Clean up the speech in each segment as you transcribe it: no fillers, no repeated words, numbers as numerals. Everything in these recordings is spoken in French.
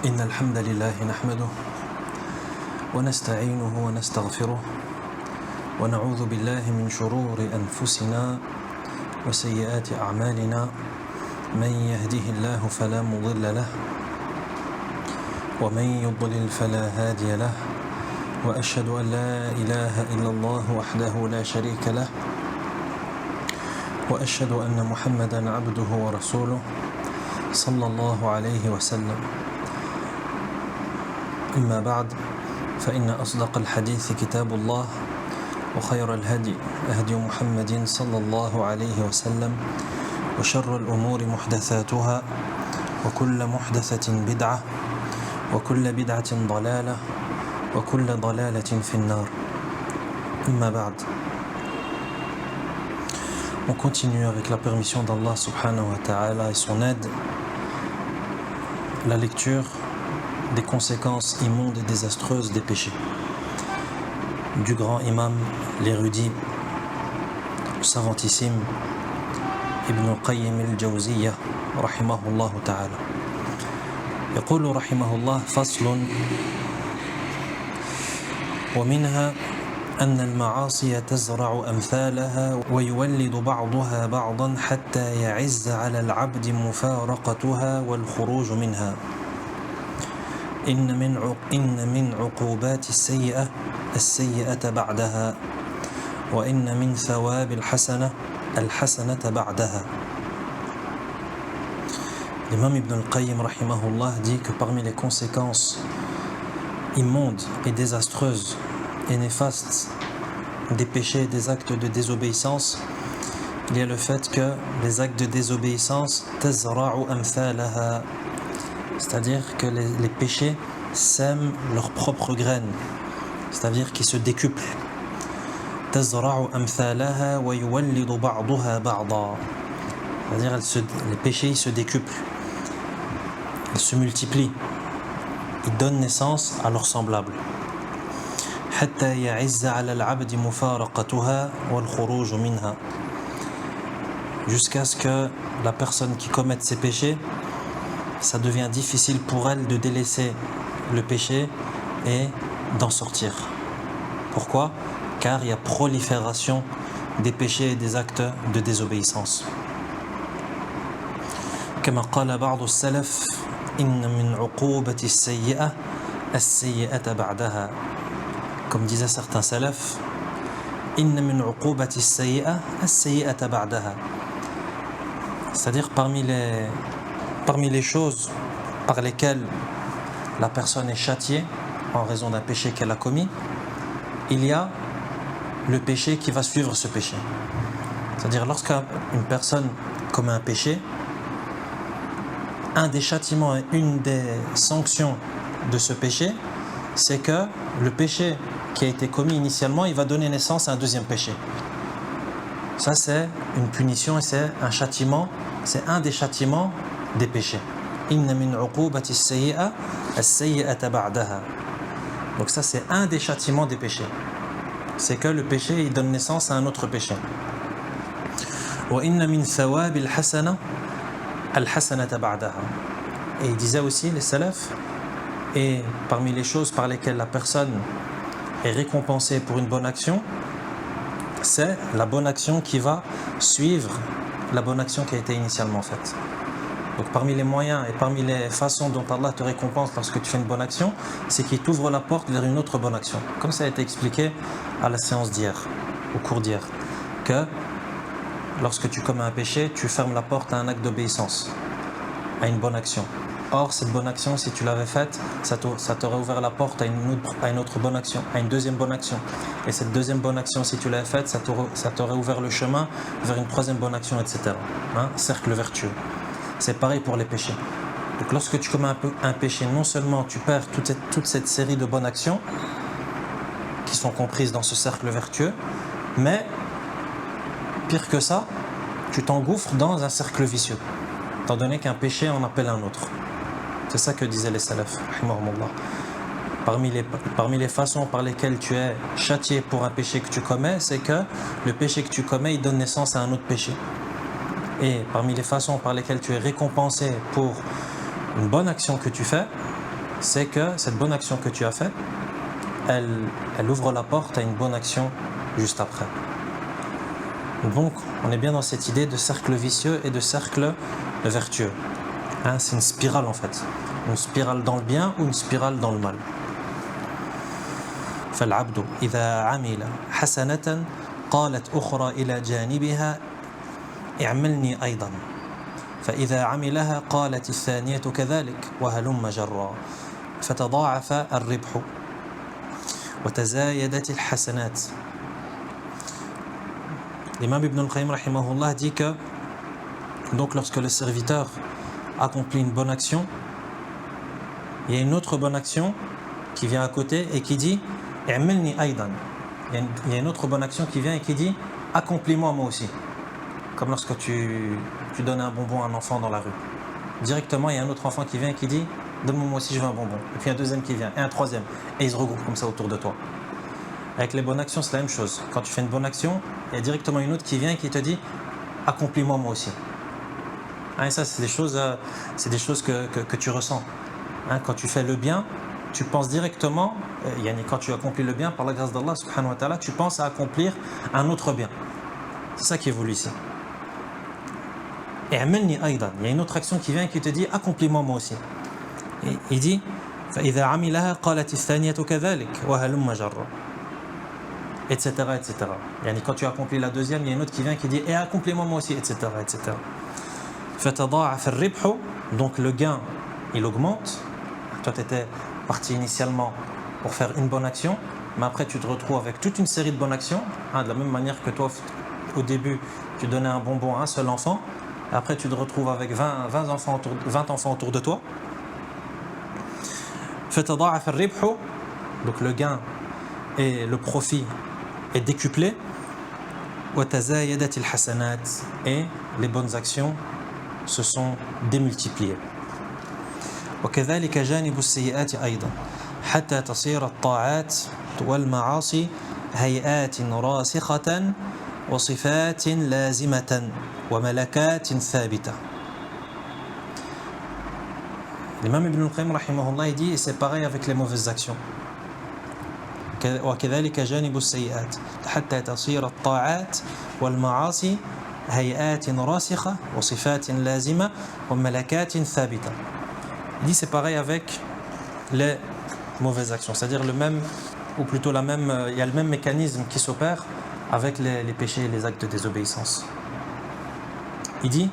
إن الحمد لله نحمده ونستعينه ونستغفره ونعوذ بالله من شرور أنفسنا وسيئات أعمالنا من يهده الله فلا مضل له ومن يضلل فلا هادي له وأشهد أن لا إله إلا الله وحده لا شريك له وأشهد أن محمدًا عبده ورسوله صلى الله عليه وسلم. أما بعد فإن أصدق الحديث كتاب الله وخير الهدي هدي محمد صلى الله عليه وسلم وشر الأمور محدثاتها وكل محدثة بدعة وكل بدعة ضلالة وكل ضلالة في النار. أما بعد. On continue avec la permission d'Allah subhanahu wa ta'ala et son aide la lecture des conséquences immondes et désastreuses des péchés du grand imam, l'érudit, le savantissime Ibn Qayyim al-Jawziyya rahimahullah ta'ala. يقول رحمه الله فصل ومنها أن المعاصي تزرع أمثالها ويولد بعضها بعضا حتى يعز على العبد مفارقتها والخروج منها. إن من عقوبات السيئة السيئة بعدها وإن من ثواب الحسنة بعدها. L'imam Ibn al-Qayyim rahimahullah dit que parmi les conséquences immondes et désastreuses et néfastes des péchés et des actes de désobéissance, il y a le fait que les actes de désobéissance tazra'u amthalaha, c'est-à-dire que les péchés sèment leurs propres graines, c'est-à-dire qu'ils se décuplent. Tazra'u amthalaha wa yuwallidu ba'daha ba'da, c'est-à-dire les péchés ils se décuplent, ils se multiplient, ils donnent naissance à leurs semblables. حتى يعز على العبد مفارقتها والخروج منها, jusqu'à ce que la personne qui commette ces péchés, ça devient difficile pour elle de délaisser le péché et d'en sortir. Pourquoi? Car il y a prolifération des péchés et des actes de désobéissance. كما قال بعض السلف إن من عقوبة السيئة السيئة بعدها. Comme disaient certains salafs, إن من عقوبة السيئة السيئة بعدها. C'est-à-dire parmi les choses par lesquelles la personne est châtiée en raison d'un péché qu'elle a commis, il y a le péché qui va suivre ce péché. C'est-à-dire lorsqu'une personne commet un péché, un des châtiments et une des sanctions de ce péché, c'est que le péché qui a été commis initialement, il va donner naissance à un deuxième péché. Ça c'est une punition et c'est un châtiment, c'est un des châtiments des péchés. Inna min uqubati as-sayyi'a as-sayyi'ata ba'daha. Donc ça c'est un des châtiments des péchés. C'est que le péché il donne naissance à un autre péché. Wa inna min thawab al-hasana al-hasanata ba'daha. Et il disait aussi les salafs, et parmi les choses par lesquelles la personne est récompensée pour une bonne action, c'est la bonne action qui va suivre la bonne action qui a été initialement faite. Donc parmi les moyens et parmi les façons dont Allah te récompense lorsque tu fais une bonne action, c'est qu'il t'ouvre la porte vers une autre bonne action. Comme ça a été expliqué à la séance d'hier, au cours d'hier, que lorsque tu commets un péché, tu fermes la porte à un acte d'obéissance, à une bonne action. Or, cette bonne action, si tu l'avais faite, ça t'aurait ouvert la porte à une autre bonne action, à une deuxième bonne action. Et cette deuxième bonne action, si tu l'avais faite, ça t'aurait ouvert le chemin vers une troisième bonne action, etc. Cercle vertueux. C'est pareil pour les péchés. Donc lorsque tu commets un péché, non seulement tu perds toute cette série de bonnes actions qui sont comprises dans ce cercle vertueux, mais pire que ça, tu t'engouffres dans un cercle vicieux, étant donné qu'un péché en appelle un autre. C'est ça que disaient les salafs, rahimahumullah. Parmi les façons par lesquelles tu es châtié pour un péché que tu commets, c'est que le péché que tu commets, il donne naissance à un autre péché. Et parmi les façons par lesquelles tu es récompensé pour une bonne action que tu fais, c'est que cette bonne action que tu as faite, elle ouvre la porte à une bonne action juste après. Donc, on est bien dans cette idée de cercle vicieux et de cercle vertueux. Hein, c'est une spirale en fait. Une spirale dans le bien ou une spirale dans le mal. فالعبد إذا عمل حسنة قالت أخرى إلى جانبها اعملني أيضا فإذا عملها قالت الثانية كذلك وهلم جرا فتضاعف الربح وتزايدت الحسنات. L'imam Ibn al-Qayyim rahimahullah dit que donc lorsque le serviteur accomplit une bonne action, il y a une autre bonne action qui vient à côté et qui dit i'milni aydan. Il y a une autre bonne action qui vient et qui dit accomplis-moi moi aussi. Comme lorsque tu donnes un bonbon à un enfant dans la rue. Directement, il y a un autre enfant qui vient et qui dit donne-moi moi aussi, je veux un bonbon. Et puis un deuxième qui vient, et un troisième. Et ils se regroupent comme ça autour de toi. Avec les bonnes actions, c'est la même chose. Quand tu fais une bonne action, il y a directement une autre qui vient et qui te dit accomplis-moi moi aussi. Hein, et ça, c'est des choses que tu ressens. Hein, quand tu fais le bien, tu penses directement, quand tu accomplis le bien, par la grâce d'Allah subhanahu wa ta'ala, tu penses à accomplir un autre bien. C'est ça qui est voulu ici. Et amelni aydan, il y a une autre action qui vient et qui te dit accomplis-moi moi aussi. Et il dit فإذا عملها قالت الثانية كذلك وهلم جرا, etc. etc. Quand tu accomplis la deuxième, il y a une autre qui vient qui dit et accomplis-moi moi aussi, etc. etc. فتضاعف الربح, donc le gain il augmente. Toi tu étais parti initialement pour faire une bonne action, mais après tu te retrouves avec toute une série de bonnes actions, de la même manière que toi au début tu donnais un bonbon à un seul enfant, et après tu te retrouves avec 20 enfants autour de toi. فتضاعف الربح, donc le gain et le profit est décuplé. وتزايدت الحسنات, et les bonnes actions se sont démultipliées. وكذلك جانب السيئات أيضا حتى تصير الطاعات والمعاصي هيئات راسخة وصفات لازمة وملكات ثابتة. L'imam Ibn al-Qayyim rahimahullah dit, et c'est pareil avec les mauvaises actions. وكذلك جانب السيئات حتى تصير الطاعات والمعاصي هيئات راسخة وصفات لازمة وملكات ثابتة. Il dit c'est pareil avec les mauvaises actions, c'est-à-dire il y a le même mécanisme qui s'opère avec les péchés et les actes de désobéissance. Il dit,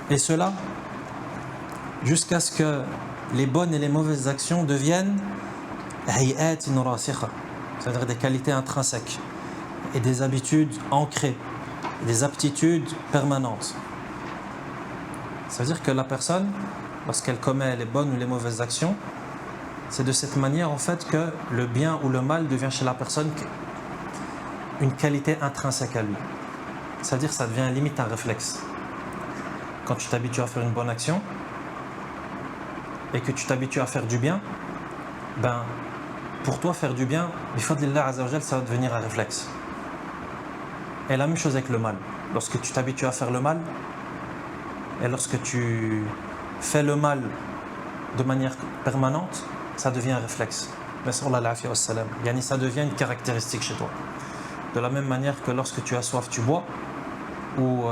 et cela jusqu'à ce que les bonnes et les mauvaises actions deviennent hay'atin rasikha, c'est-à-dire des qualités intrinsèques et des habitudes ancrées, des aptitudes permanentes. Ça veut dire que la personne, lorsqu'elle commet les bonnes ou les mauvaises actions, c'est de cette manière en fait que le bien ou le mal devient chez la personne une qualité intrinsèque à lui. C'est-à-dire que ça devient limite un réflexe. Quand tu t'habitues à faire une bonne action et que tu t'habitues à faire du bien, pour toi faire du bien, bifadlillah azza wa jal, ça va devenir un réflexe. Et la même chose avec le mal. Lorsque tu t'habitues à faire le mal et lorsque tu fais le mal de manière permanente, ça devient un réflexe. Ça devient une caractéristique chez toi. De la même manière que lorsque tu as soif, tu bois, ou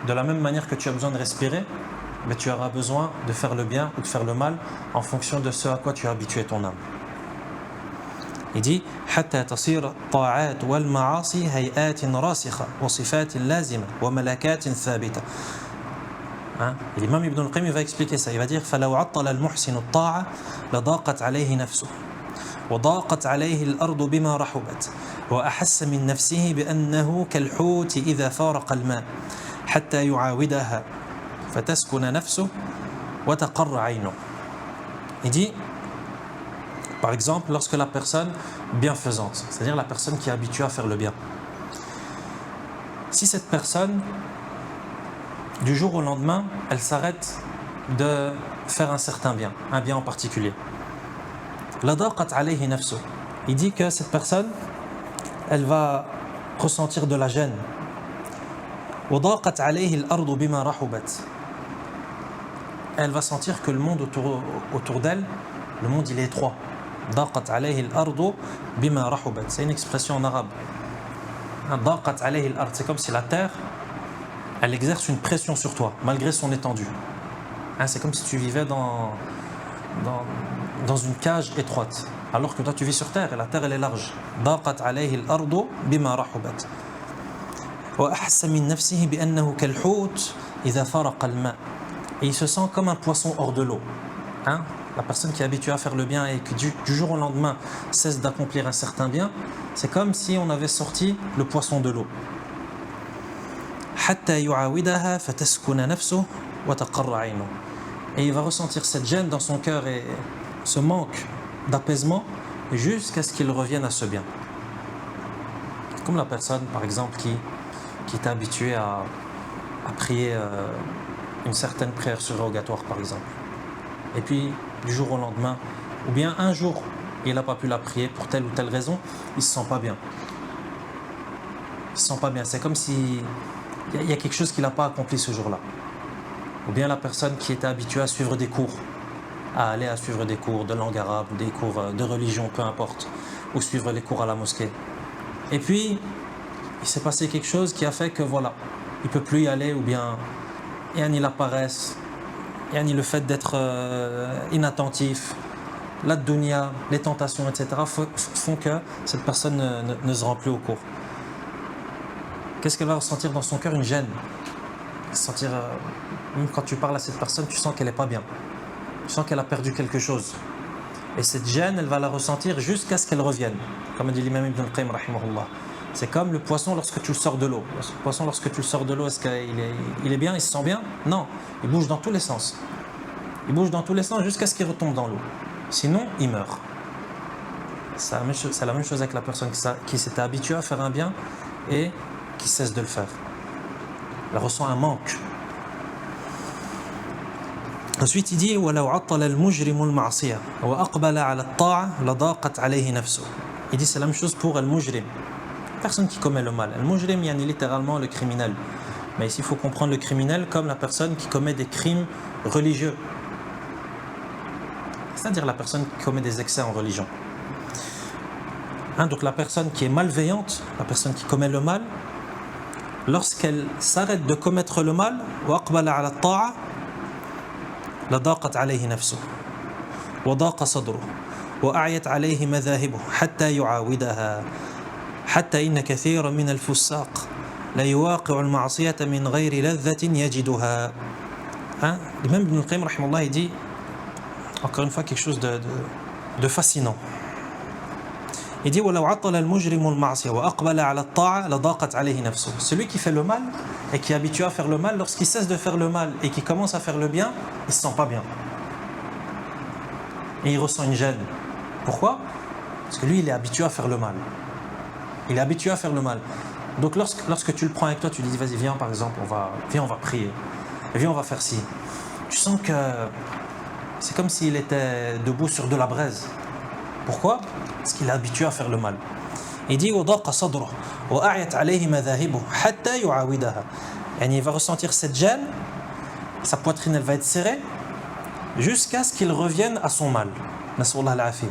de la même manière que tu as besoin de respirer, tu auras besoin de faire le bien ou de faire le mal en fonction de ce à quoi tu as habitué ton âme. Il dit حتى تصير الطاعات والمعاصي هيئات راسخة وصفات لازمة وملكات ثابتة. L'imam Ibn al-Qayyim va expliquer ça. Il va dire فلو عطل المحسن الطاعة لضاقت عليه نفسه وضاقت عليه الأرض بما رحبت وأحس من نفسه بأنه كالحوت إذا فارق الماء حتى يعاودها فتسكن نفسه وتقر عينه. Il dit, par exemple, lorsque la personne bienfaisante, c'est-à-dire la personne qui est habituée à faire le bien, si cette personne, du jour au lendemain, elle s'arrête de faire un certain bien, un bien en particulier, لضاقت عليه نفسه, il dit que cette personne, elle va ressentir de la gêne. وضاقت عليه الأرض بما رحبت, elle va sentir que le monde autour d'elle Le monde, il est étroit. ضاقت عليه الأرض بما رحبت. C'est une expression en arabe. ضاقت عليه الأرض, c'est comme si la terre, elle exerce une pression sur toi, malgré son étendue. C'est comme si tu vivais dans une cage étroite, alors que toi tu vis sur terre et la terre elle est large. ضاقت عليه الأرض بما رحبت. وأحس من نفسه بأنه كالحوت إذا فرق الماء. Et il se sent comme un poisson hors de l'eau. La personne qui est habituée à faire le bien et qui du jour au lendemain cesse d'accomplir un certain bien, c'est comme si on avait sorti le poisson de l'eau. حتى يعاودها فتسكن نفسه وتقر عينه. Et il va ressentir cette gêne dans son cœur et ce manque d'apaisement jusqu'à ce qu'il revienne à ce bien. Comme la personne, par exemple, qui est habituée à prier une certaine prière surrogatoire, par exemple. Et puis, du jour au lendemain, ou bien un jour, il n'a pas pu la prier pour telle ou telle raison, il ne se sent pas bien. Il ne se sent pas bien. C'est comme si il y a quelque chose qu'il n'a pas accompli ce jour-là. Ou bien la personne qui était habituée à suivre des cours, à aller à suivre des cours de langue arabe, des cours de religion, peu importe, ou suivre les cours à la mosquée. Et puis, il s'est passé quelque chose qui a fait que voilà, il ne peut plus y aller, ou bien la paresse, le fait d'être inattentif, la dunya, les tentations, etc. font que cette personne ne se rend plus au cours. Qu'est-ce qu'elle va ressentir dans son cœur? Une gêne. Sentir, même quand tu parles à cette personne, tu sens qu'elle n'est pas bien. Tu sens qu'elle a perdu quelque chose. Et cette gêne, elle va la ressentir jusqu'à ce qu'elle revienne. Comme dit l'imam Ibn al-Qayyim, rahimahullah. C'est comme le poisson lorsque tu le sors de l'eau. Le poisson, lorsque tu le sors de l'eau, est-ce qu'il est bien? Il se sent bien? Non. Il bouge dans tous les sens. Il bouge dans tous les sens jusqu'à ce qu'il retombe dans l'eau. Sinon, il meurt. C'est la même chose avec la personne qui s'était habituée à faire un bien et qui cesse de le faire. Elle ressent un manque. Ensuite, il dit وَلَوْ عَطَّلَ الْمُجْرِمُ الْمَعْصِيَةَ وَأَقْبَلَ عَلَى الطَّاعَةِ لَضَاقَتْ عَلَيْهِ نَفْسُهُ. Il dit c'est la même chose pour al-mujrim, personne qui commet le mal. Al-mujrim, yani littéralement le criminel. Mais ici, il faut comprendre le criminel comme la personne qui commet des crimes religieux. C'est-à-dire la personne qui commet des excès en religion. Donc la personne qui est malveillante, la personne qui commet le mal, lorsqu'elle s'arrête de commettre le mal, وَأَقْبَلَ عَلَى الطَّاعَةِ لَضَاقَتْ عَلَيْهِ نَفْسُهُ وَضَاقَ صَدْرُهُ وَأَعْيَتْ عَلَيْهِ مَذَاهِبُهُ حَتَّى يُعَاوِدَهَا حَتَّى إِنَّ كَثِيرًا مِنَ الْفُسَّاقِ لَا يُوَاقِعُ الْمَعْصِيَةَ مِنْ غَيْرِ لَذَّةٍ يَجِدُهَا. L'imam Ibn al-Qayyim, rahimahullah, il dit encore une fois quelque chose de fascinant. Il dit وَلَوْ عَطَّلَ الْمُجْرِمُ الْمَعْصِيَةَ وَأَقْبَلَ عَلَى الطَّاعَةِ لَضَاقَتْ عَلَيْهِ نَفْسُهُ. Celui qui fait le mal et qui est habitué à faire le mal, lorsqu'il cesse de faire le mal et qu'il commence à faire le bien, il ne se sent pas bien. Et il ressent une gêne. Pourquoi? Parce que lui, il est habitué à faire le mal. Il est habitué à faire le mal. Donc lorsque tu le prends avec toi, tu lui dis vas-y, viens par exemple, on va prier. Et viens, on va faire ci. Tu sens que c'est comme s'il était debout sur de la braise. Pourquoi? Parce qu'il est habitué à faire le mal. Il dit وَضَاقَ صَدْرُهُ وَأَعْيَتْ عَلَيْهِ مَذَاهِبُهُ حَتَّى يُعَاوِدَهَا. Il va ressentir cette gêne, sa poitrine elle va être serrée jusqu'à ce qu'il revienne à son mal. Nas'Allah al-afiyah.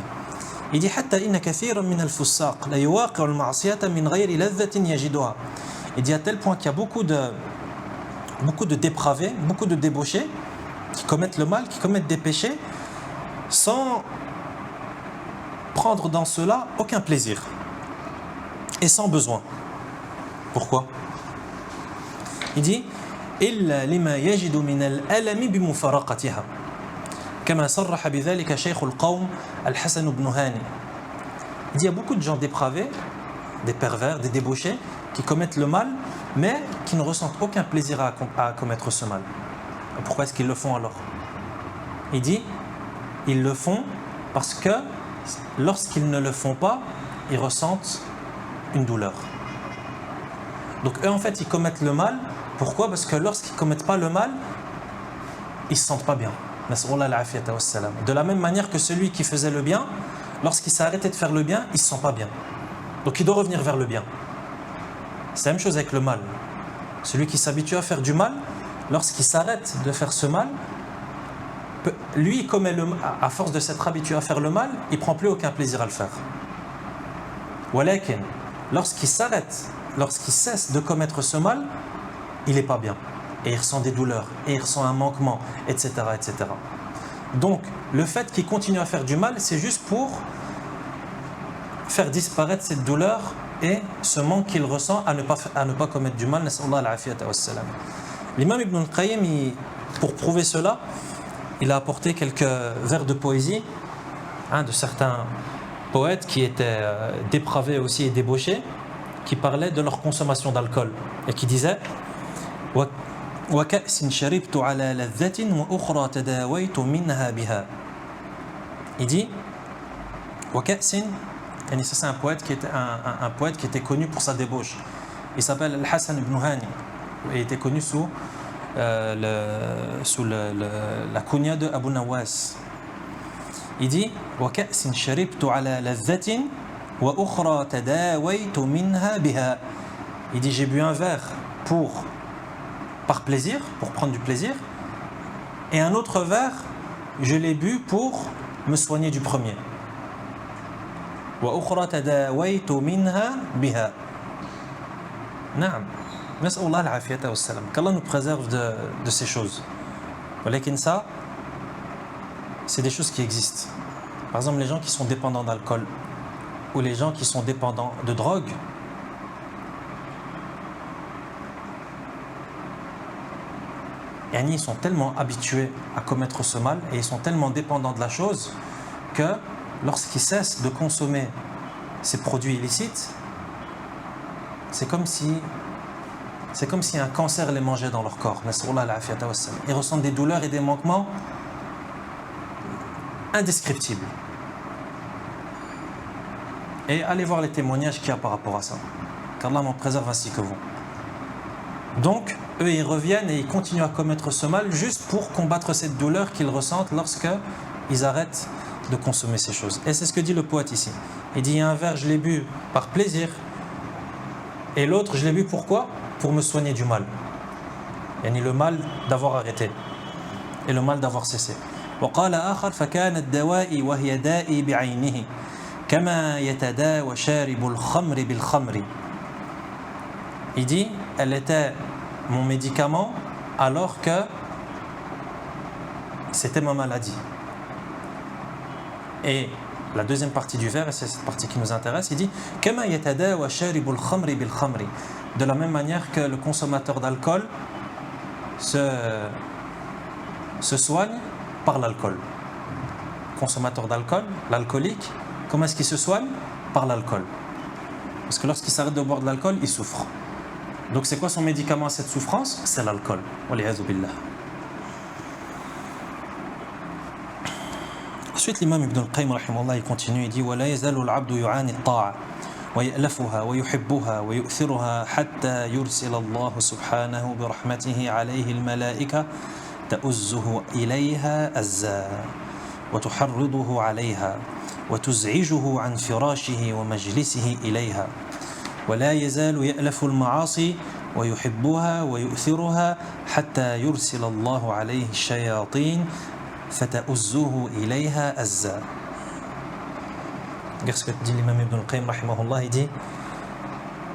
Il dit حَتَّى إِنَّ كَثِيرًا مِنَ الْفُسَّاقِ لَا يُوَاقِعُ الْمَعْصِيَةَ مِنْ غَيْرِ لَذَّةٍ يَجِدُهَا. Il dit à tel point qu'il y a beaucoup de dépravés, beaucoup de débauchés qui commettent le mal, qui commettent des péchés sans prendre dans cela aucun plaisir et sans besoin. Pourquoi? Il dit إلا لما يجد من الألم بمفارقتها كما صرح بذلك شيخ القوم الحسن بن هاني. Il dit il y a beaucoup de gens dépravés, des pervers, des débauchés qui commettent le mal mais qui ne ressentent aucun plaisir à commettre ce mal. Et pourquoi est-ce qu'ils le font alors? Il dit ils le font parce que lorsqu'ils ne le font pas, ils ressentent une douleur. Donc eux en fait ils commettent le mal. Pourquoi? Parce que lorsqu'ils ne commettent pas le mal, ils ne se sentent pas bien. De la même manière que celui qui faisait le bien, lorsqu'il s'est arrêté de faire le bien, il ne se sent pas bien. Donc il doit revenir vers le bien. C'est la même chose avec le mal. Celui qui s'habitue à faire du mal, lorsqu'il s'arrête de faire ce mal, lui, il commet à force de s'être habitué à faire le mal, il ne prend plus aucun plaisir à le faire. Walakin, lorsqu'il s'arrête, lorsqu'il cesse de commettre ce mal, il n'est pas bien. Et il ressent des douleurs, et il ressent un manquement, etc. etc. Donc, le fait qu'il continue à faire du mal, c'est juste pour faire disparaître cette douleur et ce manque qu'il ressent à ne pas commettre du mal. L'imam Ibn al-Qayyim, pour prouver cela, il a apporté quelques vers de poésie de certains poètes qui étaient dépravés aussi et débauchés, qui parlaient de leur consommation d'alcool et qui disaient وَكَأْسٍ شَرِبْتُ عَلَى لَذَّةٍ وَأُخْرَى تَدَاوَيْتُ مِنْهَا بِهَا. Il dit وَكَأْسٍ, et ça c'est un poète qui était connu pour sa débauche. Il s'appelle Al-Hassan ibn Hani. Il était connu sous la kunya de Abu Nawas. Il dit وَكَأْسٍ شَرِبْتُ عَلَى لَذَّةٍ وَأُخْرَى تَدَاوَيْتُ مِنْهَا بِهَا. Il dit j'ai bu un verre par plaisir, pour prendre du plaisir, et un autre verre, je l'ai bu pour me soigner du premier. وَأُخْرَى تَدَاوَيْتُ مِنْهَا بِهَا. نعم. نسأل الله العافية والسلام. Qu'Allah nous préserve de ces choses. Mais ça, c'est des choses qui existent. Par exemple, les gens qui sont dépendants d'alcool ou les gens qui sont dépendants de drogue, ils sont tellement habitués à commettre ce mal et ils sont tellement dépendants de la chose que lorsqu'ils cessent de consommer ces produits illicites, c'est comme si un cancer les mangeait dans leur corps. Ils ressentent des douleurs et des manquements indescriptibles. Et allez voir les témoignages qu'il y a par rapport à ça. Qu'Allah m'en préserve ainsi que vous. Donc, eux, ils reviennent et ils continuent à commettre ce mal juste pour combattre cette douleur qu'ils ressentent lorsqu'ils arrêtent de consommer ces choses. Et c'est ce que dit le poète ici. Il dit, il y a un verre, je l'ai bu par plaisir. Et l'autre, je l'ai bu pourquoi ? Pour me soigner du mal. Le mal d'avoir arrêté. Et le mal d'avoir cessé. وقال آخر فكان الدواء وهي دائي بعينه كما يتداوى شارب الخمر بالخمر. Il dit, elle était mon médicament alors que c'était ma maladie. Et la deuxième partie du vers, et c'est cette partie qui nous intéresse, il dit كما يتداوى شارب الخمر بالخمر. De la même manière que le consommateur d'alcool se soigne par l'alcool. Consommateur d'alcool, l'alcoolique, comment est-ce qu'il se soigne ? Par l'alcool. Parce que lorsqu'il s'arrête de boire de l'alcool, il souffre. Donc c'est quoi son médicament à cette souffrance ? C'est l'alcool. Waliyadhu billah. Ensuite, l'imam Ibn al-Qayyim rahimahullah, il continue, il dit وَلَا يَزَالُ الْعَبْدُ يُعَانِ الطَّاعَةَ ويألفها ويحبها ويؤثرها حتى يرسل الله سبحانه برحمته عليه الملائكة تؤزه إليها أزا وتحرضه عليها وتزعجه عن فراشه ومجلسه إليها ولا يزال يألف المعاصي ويحبها ويؤثرها حتى يرسل الله عليه الشياطين فتؤزه إليها أزا. Regarde ce que dit l'imam Ibn al-Qayyim rahimahullah, il dit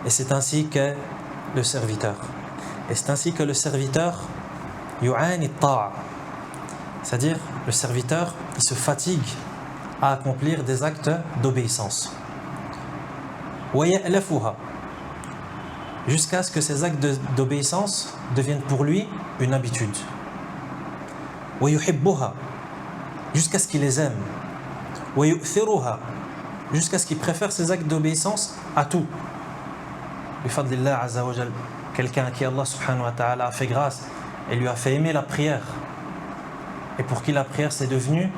et c'est ainsi que le serviteur yu'ani ta'a, c'est-à-dire le serviteur il se fatigue à accomplir des actes d'obéissance wa ya'lafuha, jusqu'à ce que ces actes d'obéissance deviennent pour lui une habitude, wa yuhibbuha, jusqu'à ce qu'il les aime, wa yu'thiruha, jusqu'à ce qu'il préfère ses actes d'obéissance à tout. Bifadlillah azza wa jal, quelqu'un à qui Allah subhanahu wa ta'ala a fait grâce et lui a fait aimer la prière, et pour qui la prière c'est devenu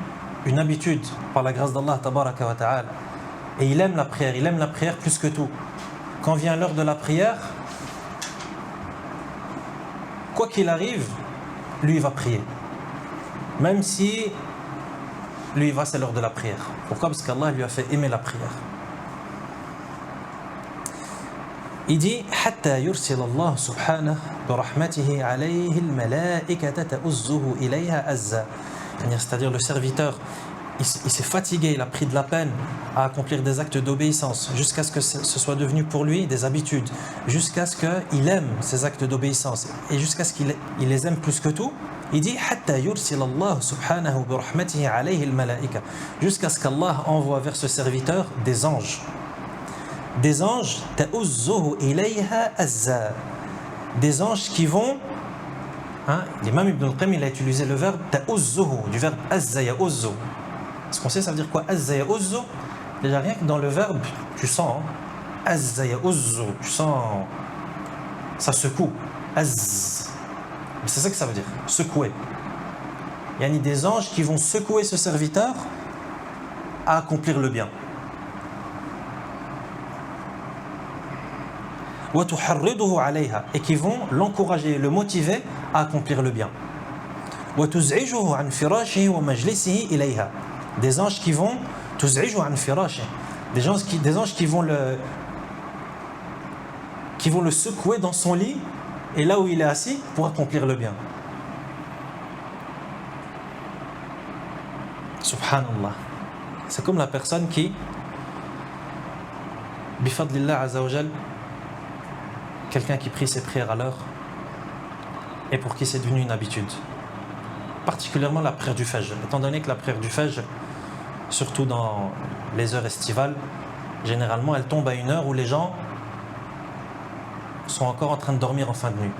une habitude par la grâce d'Allah tabaraka wa ta'ala, et il aime la prière plus que tout. Quand vient l'heure de la prière, quoi qu'il arrive, lui il va prier, même si lui c'est l'heure de la prière. Pourquoi ? Parce qu'Allah lui a fait aimer la prière. Il dit حتى يرسل الله سبحانه برحمته عليه الملائكة تؤزه إليها أزا, C'est-à-dire le serviteur, il s'est fatigué, il a pris de la peine à accomplir des actes d'obéissance, jusqu'à ce que ce soit devenu pour lui des habitudes, jusqu'à ce qu'il aime ces actes d'obéissance, et jusqu'à ce qu'il les aime plus que tout. Il dit حتى يرسل الله سبحانه برحمته عليه الملائكة, jusqu'à ce qu'Allah envoie vers ce serviteur des anges. Des anges تأزه إليها أزا, des anges qui vont, l'imam Ibn al-Qayyim il a utilisé le verbe تأزه, du verbe azza ya'uzzu. Est-ce qu'on sait ça veut dire quoi azza ya'uzzu? Déjà rien que dans le verbe tu sens azza ya'uzzu, tu sens ça secoue, azz. C'est ça que ça veut dire, secouer. Il y a des anges qui vont secouer ce serviteur à accomplir le bien. Et qui vont l'encourager, le motiver à accomplir le bien. Des anges qui vont des anges qui vont le secouer dans son lit et là où il est assis pour accomplir le bien. Subhanallah. C'est comme la personne qui, bifadlillah azza wa jal, quelqu'un qui prie ses prières à l'heure et pour qui c'est devenu une habitude. Particulièrement la prière du Fajr. Étant donné que la prière du Fajr, surtout dans les heures estivales, généralement elle tombe à une heure où les gens sont encore en train de dormir en fin de nuit.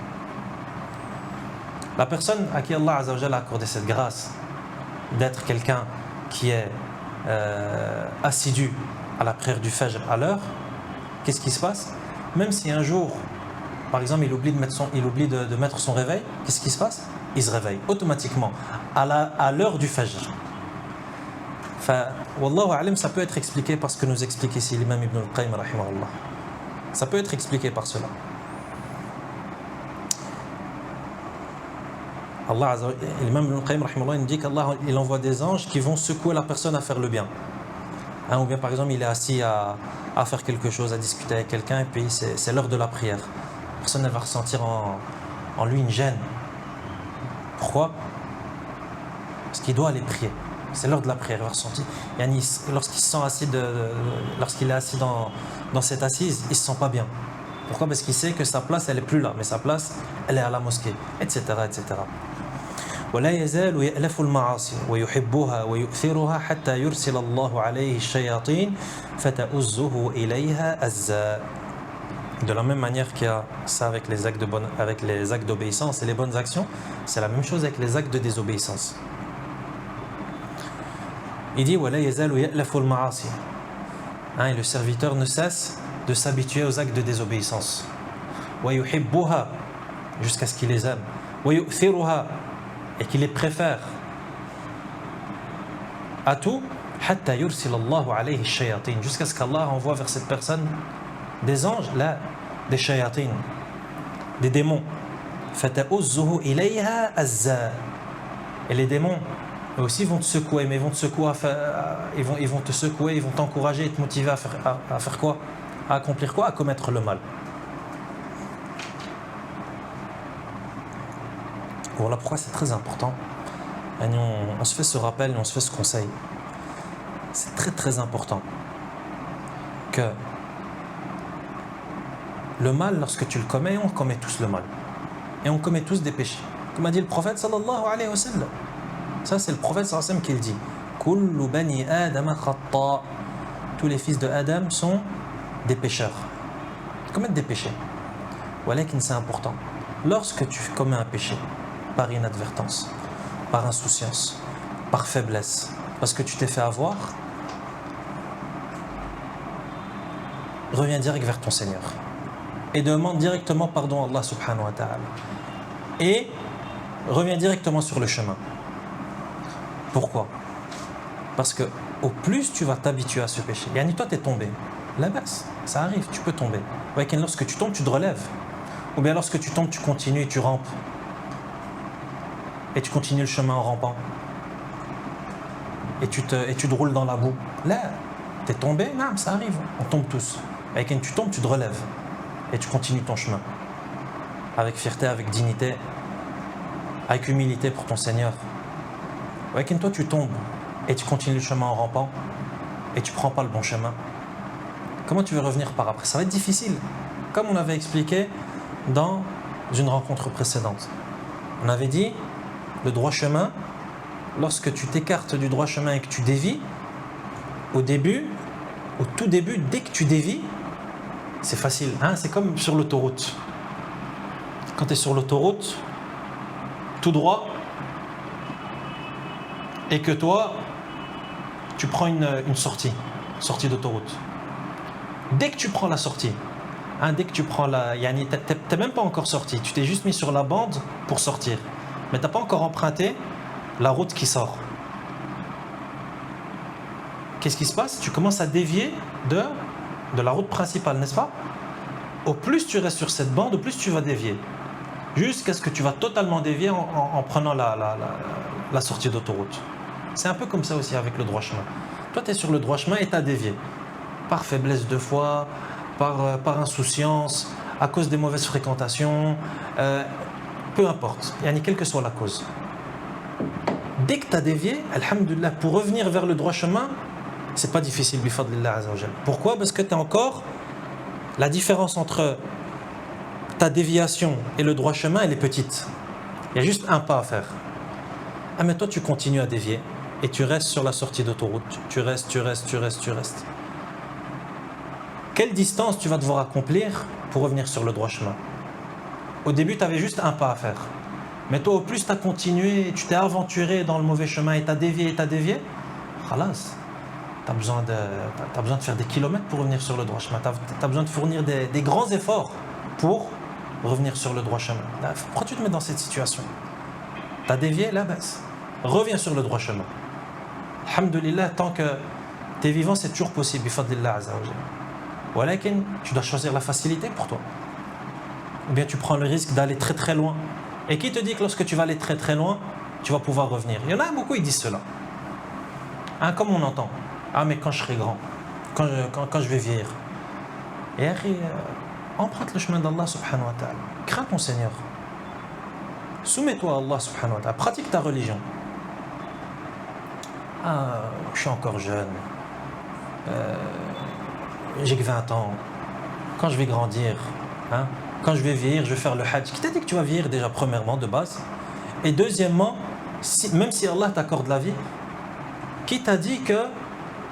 La personne à qui Allah Azza wa Jalla a accordé cette grâce d'être quelqu'un qui est assidu à la prière du Fajr à l'heure, qu'est-ce qui se passe? Même si un jour, par exemple, il oublie de mettre son réveil, qu'est-ce qui se passe? Il se réveille automatiquement à l'heure du Fajr. Wallahu a'lam, ça peut être expliqué par ce que nous explique ici l'imam Ibn al-Qayyim rahimahullah. Ça peut être expliqué par cela. Allah Azza wa Jalla, l'imam Ibn al-Qayyim rahimahullah, il dit qu'Allah il envoie des anges qui vont secouer la personne à faire le bien. Ou bien par exemple il est assis à faire quelque chose, à discuter avec quelqu'un et puis c'est l'heure de la prière. La personne elle va ressentir en lui une gêne. Pourquoi? Parce qu'il doit aller prier. C'est l'heure de la prière, il va ressentir. Lorsqu'il se sent assis lorsqu'il est assis dans cette assise, il ne se sent pas bien. Pourquoi? Parce qu'il sait que sa place elle n'est plus là, mais sa place elle est à la mosquée, etc. etc. ولا يزال يألف المعاصي ويحبها ويؤثرها حتى يرسل الله عليه الشياطين فتؤزه إليها أزا. De la même manière qu'il y a ça avec les actes d'obéissance et les bonnes actions, c'est la même chose avec les actes de désobéissance. Il dit ولا يزال يألف المعاصي. Et le serviteur ne cesse de s'habituer aux actes de désobéissance. ويحبها, jusqu'à ce qu'il les aime. ويؤثرها, et qu'il les préfère à tout, حتى يرسل الله عليه الشياطين, jusqu'à ce qu'Allah envoie vers cette personne des anges, là, des shayatin, des démons. فتؤزه إليها أزا. Et les démons eux aussi vont te secouer, mais ils vont te secouer ils vont te secouer, ils vont t'encourager et te motiver à faire quoi? À accomplir quoi? À commettre le mal. Voilà pourquoi c'est très important. On se fait ce rappel et on se fait ce conseil. C'est très très important que le mal, lorsque tu le commets, on commet tous le mal. Et on commet tous des péchés. Comme a dit le prophète sallallahu alayhi wa sallam. Ça c'est le prophète sallallahu alayhi wa sallam qui le dit. Kullu bani Adam khata. Tous les fils de Adam sont des pécheurs. Ils commettent des péchés. Walakin c'est important. Lorsque tu commets un péché, par inadvertance, par insouciance, par faiblesse, parce que tu t'es fait avoir, reviens direct vers ton Seigneur et demande directement pardon à Allah subhanahu wa ta'ala et reviens directement sur le chemin. Pourquoi? Parce que au plus tu vas t'habituer à ce péché, yani toi tu es tombé, la baisse, ça arrive, tu peux tomber. Lorsque tu tombes, tu te relèves. Ou bien lorsque tu tombes, tu continues et tu rampes. Et tu continues le chemin en rampant. Et tu te roules dans la boue. Là, tu es tombé, non, ça arrive, on tombe tous. Et quand tu tombes, tu te relèves. Et tu continues ton chemin. Avec fierté, avec dignité, avec humilité pour ton Seigneur. Ouais, quand toi tu tombes et tu continues le chemin en rampant et tu prends pas le bon chemin, comment tu veux revenir par après? Ça va être difficile. Comme on avait expliqué dans une rencontre précédente. On avait dit, le droit chemin, lorsque tu t'écartes du droit chemin et que tu dévies, au tout début, dès que tu dévies, c'est facile. Hein, c'est comme sur l'autoroute. Quand tu es sur l'autoroute, tout droit, et que toi, tu prends une sortie d'autoroute. Dès que tu prends la sortie, hein, dès que tu prends la... t'es même pas encore sorti, tu t'es juste mis sur la bande pour sortir. Mais tu n'as pas encore emprunté la route qui sort. Qu'est-ce qui se passe? Tu commences à dévier de la route principale, n'est-ce pas? Au plus tu restes sur cette bande, au plus tu vas dévier. Jusqu'à ce que tu vas totalement dévier en prenant la sortie d'autoroute. C'est un peu comme ça aussi avec le droit chemin. Toi, tu es sur le droit chemin et tu as dévié. Par faiblesse de foi, par insouciance, à cause des mauvaises fréquentations, peu importe, quelle que soit la cause. Dès que tu as dévié, alhamdoulilah, pour revenir vers le droit chemin, c'est pas difficile, bifadlillah azza wa jal. Pourquoi? Parce que tu as encore la différence entre ta déviation et le droit chemin, elle est petite. Il y a juste un pas à faire. Ah, mais toi, tu continues à dévier et tu restes sur la sortie d'autoroute. Tu restes. Quelle distance tu vas devoir accomplir pour revenir sur le droit chemin? Au début, tu avais juste un pas à faire. Mais toi, au plus tu as continué, tu t'es aventuré dans le mauvais chemin et tu as dévié, khalas, tu as besoin de faire des kilomètres pour revenir sur le droit chemin. Tu as besoin de fournir des grands efforts pour revenir sur le droit chemin. Là, pourquoi tu te mets dans cette situation? Tu as dévié, là, baisse. Reviens sur le droit chemin. Alhamdulillah, tant que tu es vivant, c'est toujours possible, bifadlillah azza wa jalla. Walakin, tu dois choisir la facilité pour toi. Ou bien tu prends le risque d'aller très très loin. Et qui te dit que lorsque tu vas aller très très loin, tu vas pouvoir revenir? Il y en a beaucoup, ils disent cela. Hein, comme on entend. Ah, mais quand je serai grand, quand je vais vieillir. Et emprunte le chemin d'Allah subhanahu wa ta'ala. Crains ton Seigneur. Soumets-toi à Allah subhanahu wa ta'ala. Pratique ta religion. Ah, je suis encore jeune. J'ai que 20 ans. Quand je vais grandir, hein, quand je vais vieillir, je vais faire le hajj. Qui t'a dit que tu vas vieillir déjà, premièrement, de base? Et deuxièmement, même si Allah t'accorde la vie, qui t'a dit que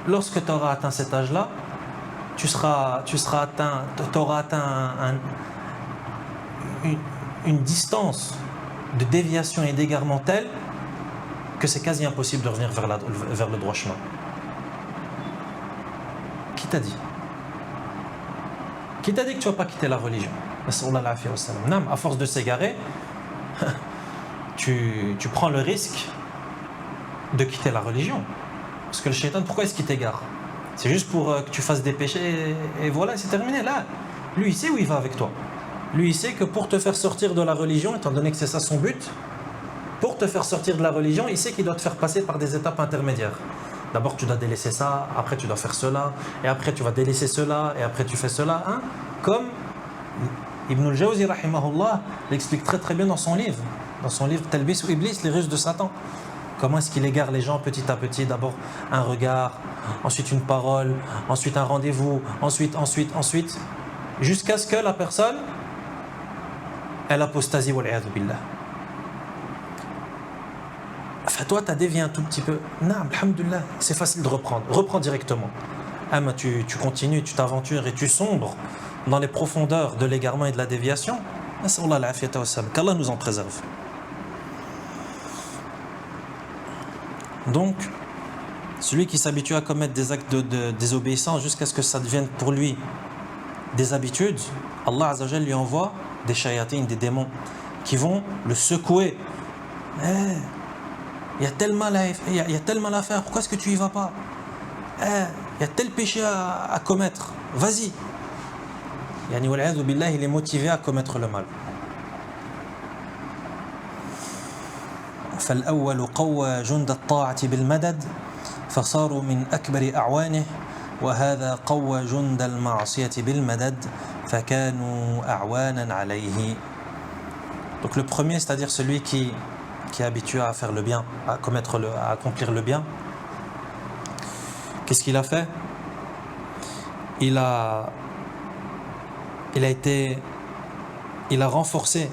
lorsque tu auras atteint cet âge-là, tu auras atteint une distance de déviation et d'égarement telle que c'est quasi impossible de revenir vers le droit chemin? Qui t'a dit? Qui t'a dit que tu ne vas pas quitter la religion? À force de s'égarer, tu prends le risque de quitter la religion. Parce que le shaitan, pourquoi est-ce qu'il t'égare? C'est juste pour que tu fasses des péchés et voilà, c'est terminé. Là, lui, il sait où il va avec toi. Lui, il sait que pour te faire sortir de la religion, étant donné que c'est ça son but, pour te faire sortir de la religion, il sait qu'il doit te faire passer par des étapes intermédiaires. D'abord, tu dois délaisser ça, après tu dois faire cela, et après tu vas délaisser cela, et après tu fais cela. Hein? Comme Ibn al-Jawzi, rahimahullah, l'explique très très bien dans son livre Talbis ou Iblis, les ruses de Satan. Comment est-ce qu'il égare les gens petit à petit? D'abord un regard, ensuite une parole, ensuite un rendez-vous, ensuite, jusqu'à ce que la personne, elle apostasie, wal'iyadhu billah. Enfin, toi, tu as dévié un tout petit peu. Non, alhamdoulilah, c'est facile de reprendre. Reprends directement. Ah, mais tu continues, tu t'aventures et tu sombres dans les profondeurs de l'égarement et de la déviation. Qu'Allah nous en préserve. Donc, celui qui s'habitue à commettre des actes de désobéissance jusqu'à ce que ça devienne pour lui des habitudes, Allah Azza wa Jalla lui envoie des shayatines, des démons qui vont le secouer. Il y a tel mal à faire, pourquoi est-ce que tu y vas pas? Il y a tel péché à commettre, vas-y. Yani wal'iyadhu billah, il est motivé à commettre le mal. فالأول قوى جند الطاعة بالمدد فصاروا من أكبر أعوانه وهذا قوى جند المعصية بالمدد فكانوا أعوانا عليه. Donc le premier, c'est-à-dire celui qui qui est habitué à faire le bien, à accomplir le bien, qu'est-ce qu'il a fait? Il a renforcé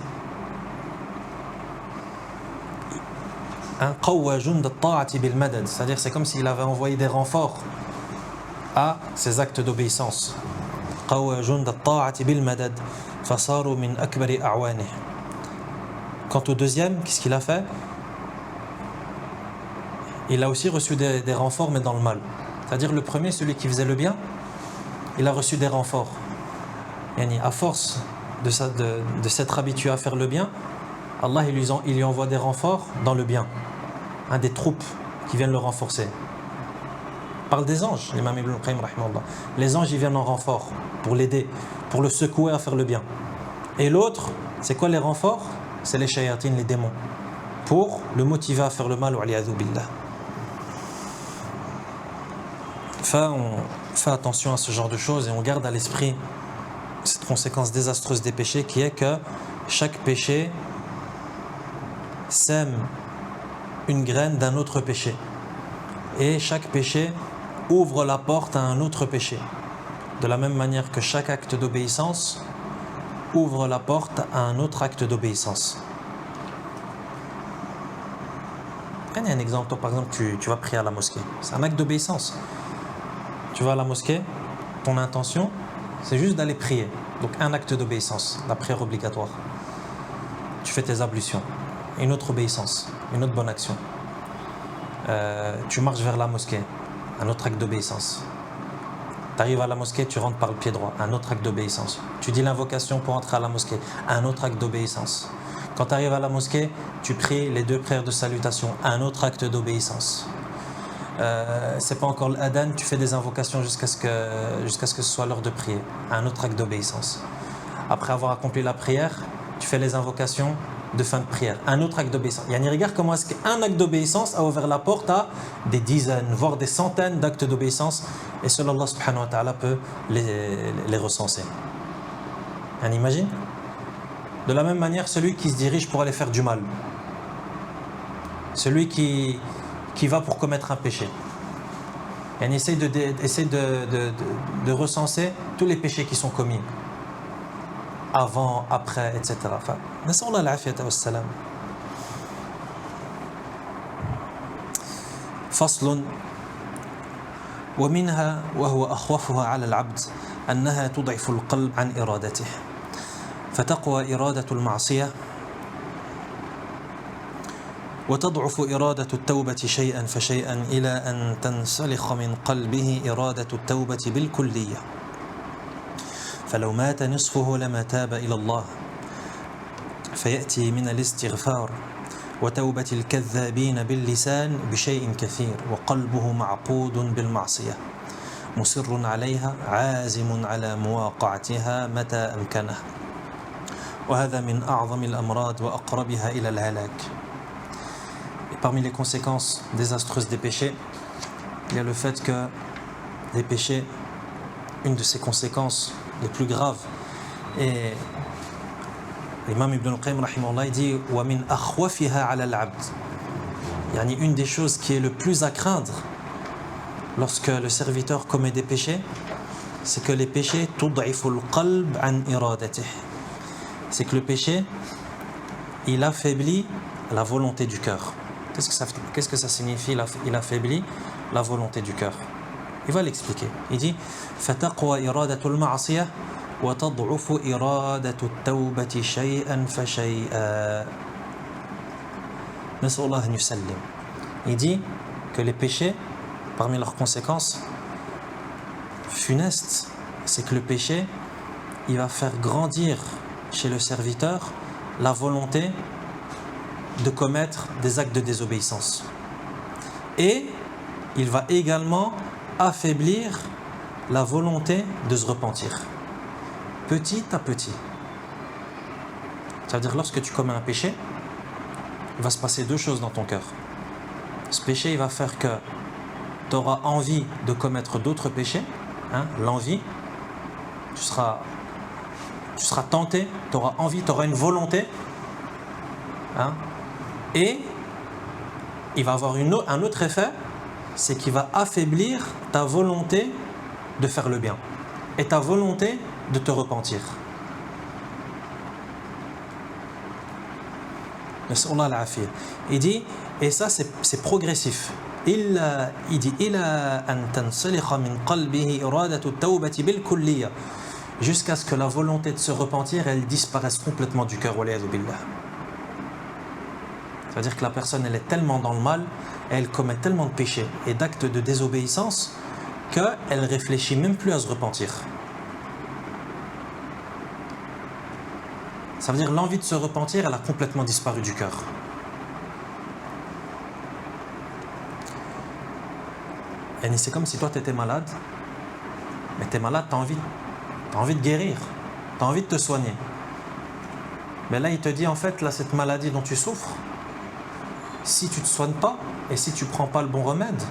un qawwa jund at-ta'ati bil madad, c'est-à-dire c'est comme s'il avait envoyé des renforts à ses actes d'obéissance. Qawwa jund at-ta'ati bil madad fasaru min akbari a'wanih. Quant au deuxième, qu'est-ce qu'il a fait? Il a aussi reçu des renforts, mais dans le mal. C'est-à-dire le premier, celui qui faisait le bien, il a reçu des renforts. Yani, à force de s'être habitué à faire le bien, Allah il lui envoie des renforts dans le bien, des troupes qui viennent le renforcer. Il parle des anges, l'imam Ibn al-Qayyim rahimahullah. Les anges ils viennent en renfort pour l'aider, pour le secouer à faire le bien. Et l'autre, c'est quoi les renforts? C'est les shayatines, les démons, pour le motiver à faire le mal. Enfin, on fait attention à ce genre de choses et on garde à l'esprit cette conséquence désastreuse des péchés qui est que chaque péché sème une graine d'un autre péché et chaque péché ouvre la porte à un autre péché, de la même manière que chaque acte d'obéissance ouvre la porte à un autre acte d'obéissance. Il y a un exemple, toi, par exemple tu vas prier à la mosquée, c'est un acte d'obéissance. Tu vas à la mosquée, ton intention c'est juste d'aller prier, donc un acte d'obéissance, la prière obligatoire. Tu fais tes ablutions, une autre obéissance, une autre bonne action. Tu marches vers la mosquée, un autre acte d'obéissance. Tu arrives à la mosquée, tu rentres par le pied droit, un autre acte d'obéissance. Tu dis l'invocation pour entrer à la mosquée, un autre acte d'obéissance. Quand tu arrives à la mosquée, tu pries les 2 prières de salutation, un autre acte d'obéissance. C'est pas encore l'adhan, tu fais des invocations jusqu'à ce que ce soit l'heure de prier, un autre acte d'obéissance. Après avoir accompli la prière, tu fais les invocations de fin de prière, un autre acte d'obéissance. Yani, regarde comment est-ce qu'un acte d'obéissance a ouvert la porte à des dizaines, voire des centaines d'actes d'obéissance, et seul Allah subhanahu wa ta'ala peut les recenser. On imagine? De la même manière, celui qui se dirige pour aller faire du mal, celui qui va pour commettre un péché, et on essaie de recenser tous les péchés qui sont commis avant, après, etc. نسأل الله العافية والسلام. فصل ومنها وهو أخوفها على العبد أنها تضعف القلب عن إرادته فتقوى إرادة المعصية وتضعف إرادة التوبة شيئا فشيئا إلى أن تنسلخ من قلبه إرادة التوبة بالكلية فلو مات نصفه لما تاب إلى الله فيأتي من الاستغفار وتوبة الكذابين باللسان بشيء كثير وقلبه معقود بالمعصية مصر عليها عازم على مواقعتها متى أمكنه وهذا من أعظم الأمراض وأقربها إلى الهلاك. Et parmi les conséquences désastreuses des péchés, il y a le fait que les péchés, une de ces conséquences les plus graves, et l'imam Ibn al-Qayyim rahimahullah dit wa min akhwafiha ala al-abd, yani une des choses qui est le plus à craindre lorsque le serviteur commet des péchés, c'est que les péchés tud'ifu al-qalb an iradatih, c'est que le péché il affaiblit la volonté du cœur. Qu'est-ce que ça signifie? Il affaiblit la volonté du cœur. Il va l'expliquer. Il dit fataqwa iradatul ma'siyah wa tad'ufu iradatu at-tawbati shay'an fa shay'a. Nas'allahu an yusallim. Il dit que les péchés, parmi leurs conséquences funestes, c'est que le péché, il va faire grandir chez le serviteur la volonté de commettre des actes de désobéissance. Et il va également affaiblir la volonté de se repentir, petit à petit. Ça veut dire lorsque tu commets un péché, il va se passer 2 choses dans ton cœur. Ce péché, il va faire que tu auras envie de commettre d'autres péchés, l'envie, tu seras tenté, tu auras envie, tu auras une volonté, et il va avoir un autre effet, c'est qu'il va affaiblir ta volonté de faire le bien et ta volonté de te repentir. Il dit, et ça c'est progressif. Il dit jusqu'à ce que la volonté de se repentir elle disparaisse complètement du cœur. C'est-à-dire que la personne elle est tellement dans le mal et elle commet tellement de péchés et d'actes de désobéissance qu'elle ne réfléchit même plus à se repentir. Ça veut dire l'envie de se repentir elle a complètement disparu du cœur. Et c'est comme si toi tu étais malade, mais tu es malade, tu as envie de guérir, tu as envie de te soigner. Mais là il te dit en fait, là cette maladie dont tu souffres, si tu ne te soignes pas, et si tu ne prends pas le bon remède,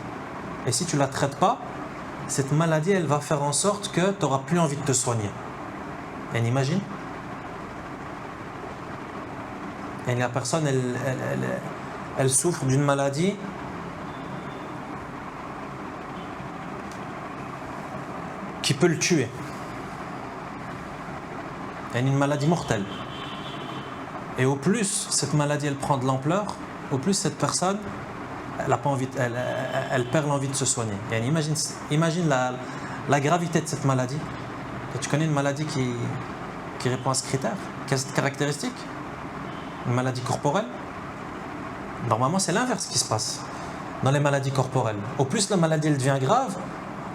et si tu ne la traites pas, cette maladie elle va faire en sorte que tu n'auras plus envie de te soigner. Et imagine. Et la personne elle souffre d'une maladie qui peut le tuer. Il y a une maladie mortelle. Et au plus cette maladie elle prend de l'ampleur, au plus cette personne elle a pas envie, elle perd l'envie de se soigner. Et imagine la gravité de cette maladie. Et tu connais une maladie qui répond à ce critère, qui a cette caractéristique, une maladie corporelle. Normalement c'est l'inverse qui se passe dans les maladies corporelles. Au plus la maladie elle devient grave,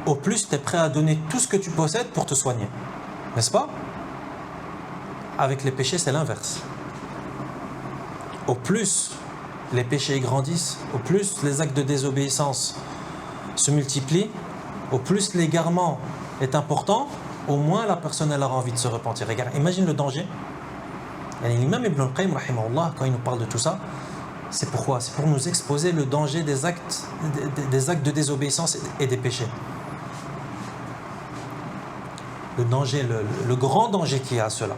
au plus tu es prêt à donner tout ce que tu possèdes pour te soigner. N'est-ce pas? Avec les péchés, c'est l'inverse. Au plus les péchés grandissent, au plus les actes de désobéissance se multiplient, au plus l'égarement est important, au moins la personne elle aura envie de se repentir. Regarde, imagine le danger. L'imam Ibn al-Qayyim, rahimahullah, quand il nous parle de tout ça, c'est pourquoi? C'est pour nous exposer le danger des actes de désobéissance et des péchés. Le danger, le grand danger qu'il y a à cela.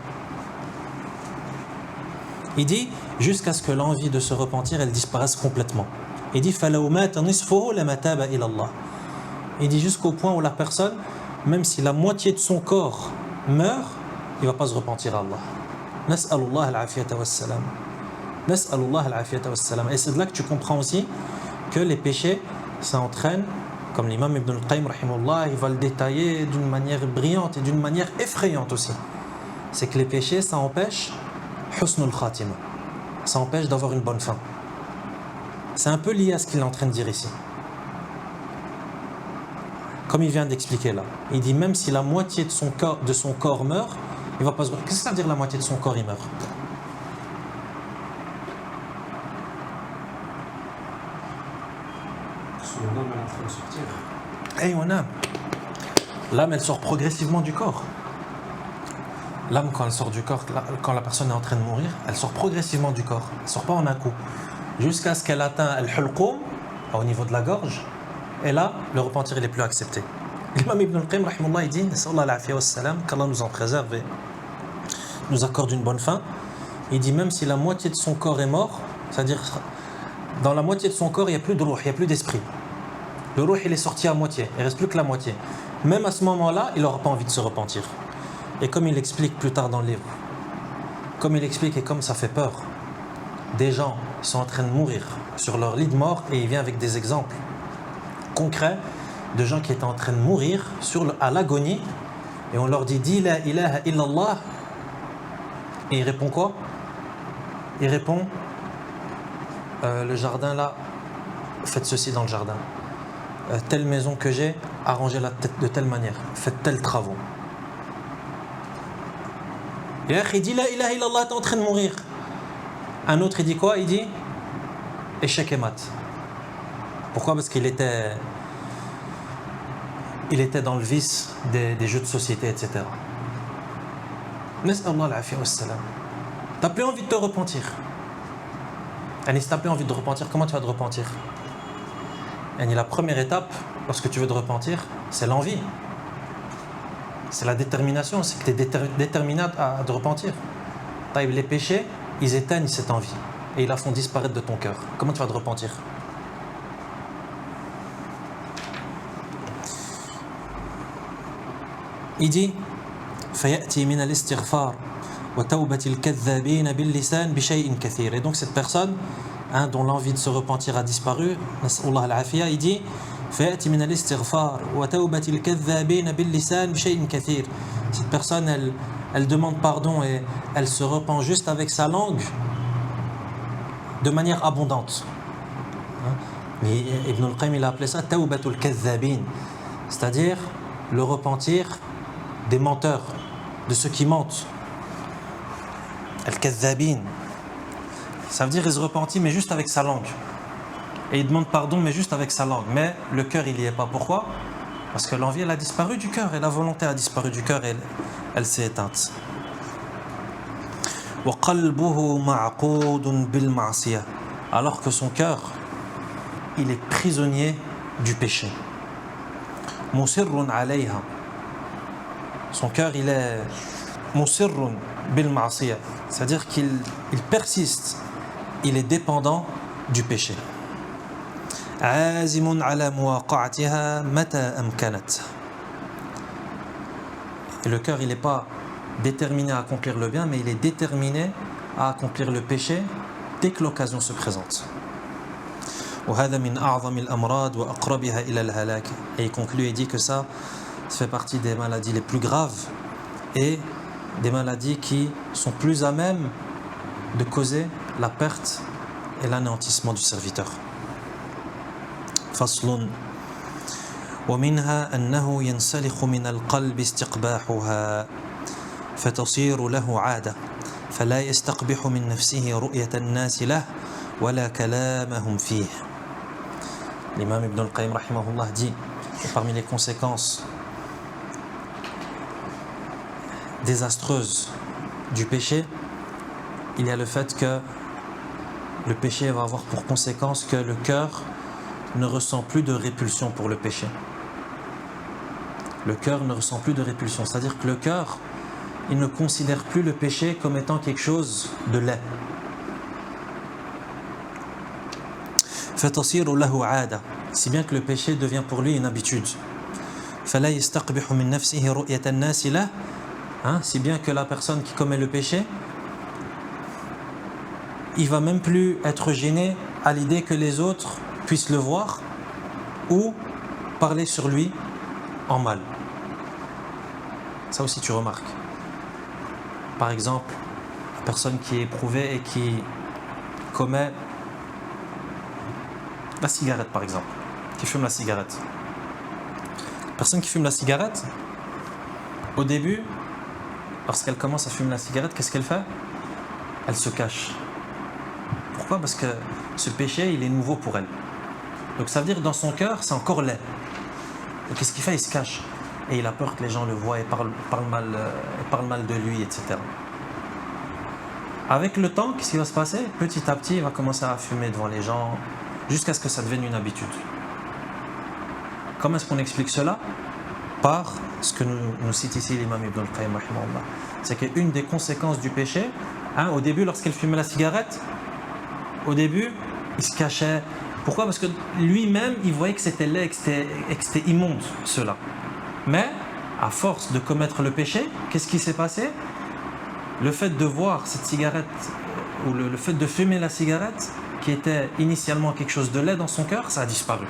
Il dit jusqu'à ce que l'envie de se repentir elle disparaisse complètement. Il dit il dit jusqu'au point où la personne, même si la moitié de son corps meurt, il ne va pas se repentir à Allah. Nas'alullah al-afiyata wassalam. Nas'alullah al-afiyata wassalam. Et c'est de là que tu comprends aussi que les péchés, ça entraîne, comme l'imam Ibn al-Qayyim rahimahullah, il va le détailler d'une manière brillante et d'une manière effrayante aussi. C'est que les péchés, ça empêche husnul khatima. Ça empêche d'avoir une bonne fin. C'est un peu lié à ce qu'il est en train de dire ici. Comme il vient d'expliquer là. Il dit même si la moitié de son corps meurt, il va pas se... Qu'est-ce que ça veut dire la moitié de son corps il meurt? Son âme est en train de sortir. Hey, on a. L'âme elle sort progressivement du corps. L'âme quand elle sort du corps, quand la personne est en train de mourir, elle sort progressivement du corps. Elle ne sort pas en un coup. Jusqu'à ce qu'elle atteigne al-hulqum, au niveau de la gorge. Et là, le repentir il n'est plus accepté. L'imam Ibn al-Qayyim, rahimahullah, il dit qu'Allah nous en préserve et nous accorde une bonne fin. Il dit même si la moitié de son corps est mort, c'est-à-dire dans la moitié de son corps il n'y a plus de ruh, il n'y a plus d'esprit. Le ruh il est sorti à moitié, il ne reste plus que la moitié. Même à ce moment-là, il n'aura pas envie de se repentir. Et comme il explique plus tard dans le livre, comme il explique et comme ça fait peur, des gens sont en train de mourir sur leur lit de mort et il vient avec des exemples concrets de gens qui étaient en train de mourir à l'agonie et on leur dit « Dis la ilaha illallah » et il répond quoi? Il répond le jardin là, faites ceci dans le jardin. Telle maison que j'ai, arrangez-la de telle manière, faites tels travaux. Et là, il dit la ilaha illallah, t'es en train de mourir. Un autre il dit quoi? Il dit échec et mat. Pourquoi? Parce qu'il était dans le vice des jeux de société, etc. Nas'Allah al-afiyya wassalam. T'as plus envie de te repentir. Et si t'as plus envie de te repentir, comment tu vas te repentir? Et la première étape, lorsque tu veux te repentir, c'est l'envie. C'est la détermination, c'est que tu es déterminé à te repentir. Les péchés, ils éteignent cette envie et ils la font disparaître de ton cœur. Comment tu vas te repentir? il dit فيأتي من الاستغفار وتوبة الكذابين باللسان بشيء كثير. Et donc cette personne dont l'envie de se repentir a disparu, nas'allah al-afiya, il dit فيأتي من الاستغفار وتوبة الكذابين باللسان بشيء كثير. Cette personne elle demande pardon et elle se repent juste avec sa langue de manière abondante. Mais Ibn al-Qayyim il a appelé ça tawbatul kadhabin, c'est-à-dire le repentir des menteurs, de ceux qui mentent. Al-kadhabin, ça veut dire il se repentit mais juste avec sa langue. Et il demande pardon mais juste avec sa langue. Mais le cœur il n'y est pas. Pourquoi? Parce que l'envie elle a disparu du cœur et la volonté a disparu du cœur et elle s'est éteinte. وَقَلْبُهُ مَعْقُودٌ بِالْمَعْصِيَةِ, alors que son cœur il est prisonnier du péché. مُصِرٌ عَلَيْهَا, son cœur il est مُصِرٌ بِالْمَعْصِيَةِ, c'est-à-dire qu'il persiste, il est dépendant du péché. عَازِمٌ عَلَى مُوَاقَعَتِهَا مَتَى أَمْكَنَتْ, et le cœur il n'est pas déterminé à accomplir le bien, mais il est déterminé à accomplir le péché dès que l'occasion se présente. وهذا من أعظم الأمراض وأقربها إلى الهلاك, et il conclut et dit que ça fait partie des maladies les plus graves et des maladies qui sont plus à même de causer la perte et l'anéantissement du serviteur. فصل ومنها أنه ينسلخ من القلب استقباحها فتصير له عادة فلا يستقبح من نفسه رؤية الناس له ولا كلامهم فيه. L'imam Ibn al-Qayyim rahimahullah dit que parmi les conséquences désastreuses du péché, il y a le fait que le péché va avoir pour conséquence que le cœur ne ressent plus de répulsion pour le péché. Le cœur ne ressent plus de répulsion, c'est-à-dire que le cœur il ne considère plus le péché comme étant quelque chose de laid. فتصير له عادة, si bien que le péché devient pour lui une habitude. فلا يستقبح من نفسه رؤية الناس له, si bien que la personne qui commet le péché, il va même plus être gêné à l'idée que les autres puissent le voir ou parler sur lui en mal. Ça aussi tu remarques. Par exemple, la personne qui est éprouvée et qui commet la cigarette, par exemple, qui fume la cigarette. La personne qui fume la cigarette, au début, lorsqu'elle commence à fumer la cigarette, qu'est-ce qu'elle fait? Elle se cache. Pourquoi? Parce que ce péché, il est nouveau pour elle. Donc ça veut dire que dans son cœur, c'est encore laid. Donc qu'est-ce qu'il fait? Il se cache. Et il a peur que les gens le voient et parlent mal de lui, etc. Avec le temps, qu'est-ce qui va se passer? Petit à petit, il va commencer à fumer devant les gens, jusqu'à ce que ça devienne une habitude. Comment est-ce qu'on explique cela? Par ce que nous cite ici l'imam Ibn al-Qayyim rahimahullah. C'est qu'une des conséquences du péché, au début, lorsqu'elle fumait la cigarette, au début, il se cachait. Pourquoi? Parce que lui-même, il voyait que c'était laid, et que c'était immonde, cela. Mais, à force de commettre le péché, qu'est-ce qui s'est passé? Le fait de voir cette cigarette, ou le fait de fumer la cigarette, qui était initialement quelque chose de laid dans son cœur, ça a disparu.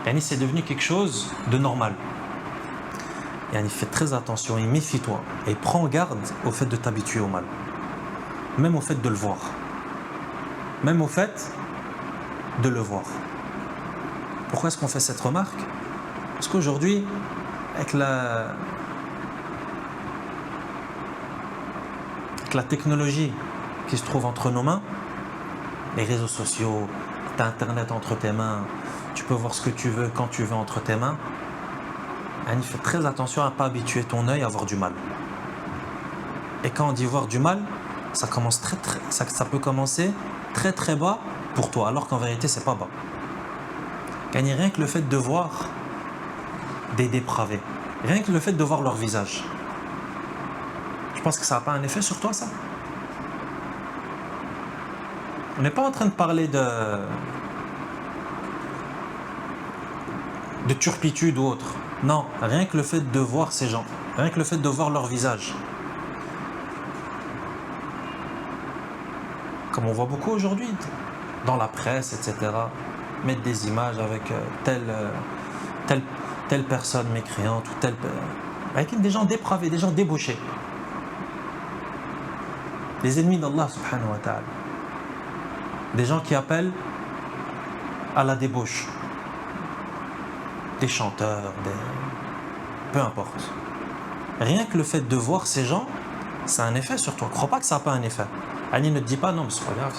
Yani c'est devenu quelque chose de normal. Yani fais très attention et méfie-toi. Et prends garde au fait de t'habituer au mal. Même au fait de le voir. Même au fait de le voir. Pourquoi est-ce qu'on fait cette remarque? Parce qu'aujourd'hui, avec la technologie qui se trouve entre nos mains, les réseaux sociaux, tu as Internet entre tes mains, tu peux voir ce que tu veux quand tu veux entre tes mains. Il faut très attention à ne pas habituer ton œil à voir du mal. Et quand on dit voir du mal, ça peut commencer très très bas pour toi, alors qu'en vérité c'est pas bas. Rien que le fait de voir des dépravés, rien que le fait de voir leur visage, je pense que ça n'a pas un effet sur toi, ça. On n'est pas en train de parler de turpitude ou autre. Non, rien que le fait de voir ces gens, rien que le fait de voir leur visage. Comme on voit beaucoup aujourd'hui, dans la presse, etc., mettre des images avec telle personne mécréante ou avec des gens dépravés, des gens débauchés. Les ennemis d'Allah subhanahu wa ta'ala. Des gens qui appellent à la débauche. Des chanteurs, peu importe. Rien que le fait de voir ces gens, ça a un effet sur toi. Crois pas que ça n'a pas un effet. Annie ne te dit pas non, mais c'est pas grave.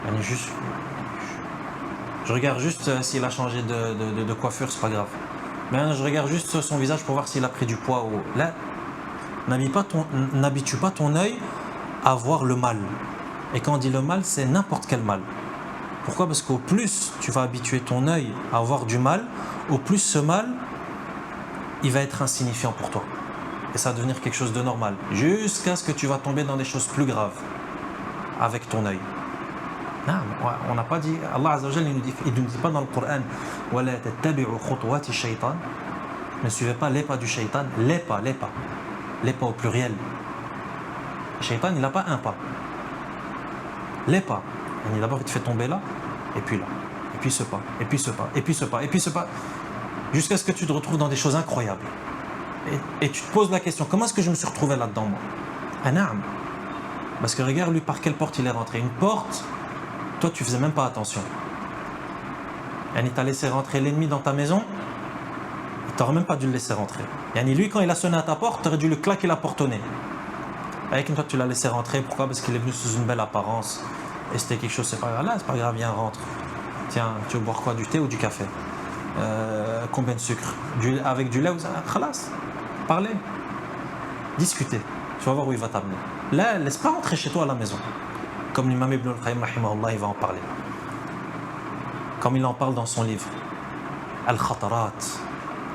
Annie, juste. Je regarde juste s'il a changé de coiffure, c'est pas grave. Mais je regarde juste son visage pour voir s'il a pris du poids ou. Là, n'habitue pas ton œil à voir le mal. Et quand on dit le mal, c'est n'importe quel mal. Pourquoi ? Parce qu'au plus tu vas habituer ton œil à voir du mal, au plus ce mal, il va être insignifiant pour toi. Et ça va devenir quelque chose de normal. Jusqu'à ce que tu vas tomber dans des choses plus graves avec ton œil. Non, on n'a pas dit, Allah Azza wa Jalla, il ne nous dit pas dans le Coran وَلَا تَتَّبِعُوا خُطُوَاتِ الشَّيْطَانِ. Ne suivez pas les pas du shaitan, les pas au pluriel. Le shaitan, il n'a pas un pas. Les pas. D'abord, il te fait tomber là, et puis ce pas, et puis ce pas, et puis ce pas, et puis ce pas, jusqu'à ce que tu te retrouves dans des choses incroyables. Et tu te poses la question, comment est-ce que je me suis retrouvé là-dedans, moi ? An'am. Parce que regarde, lui, par quelle porte il est rentré. Une porte, toi, tu faisais même pas attention. Il t'a laissé rentrer l'ennemi dans ta maison, il t'aurait même pas dû le laisser rentrer. Lui, quand il a sonné à ta porte, tu aurais dû le claquer la porte au nez. Avec toi, tu l'as laissé rentrer, pourquoi ? Parce qu'il est venu sous une belle apparence. Et c'était quelque chose, c'est pas grave, là, c'est pas grave, viens, rentre. Tiens, tu veux boire quoi, du thé ou du café ? Combien de sucre ? Avec du lait ou ça ? Khalas. Parlez. Discutez. Tu vas voir où il va t'amener. Là, laisse pas rentrer chez toi à la maison. Comme l'imam Ibn al-Qayyim, rahimahullah, il va en parler. Comme il en parle dans son livre. Al-Khatarat,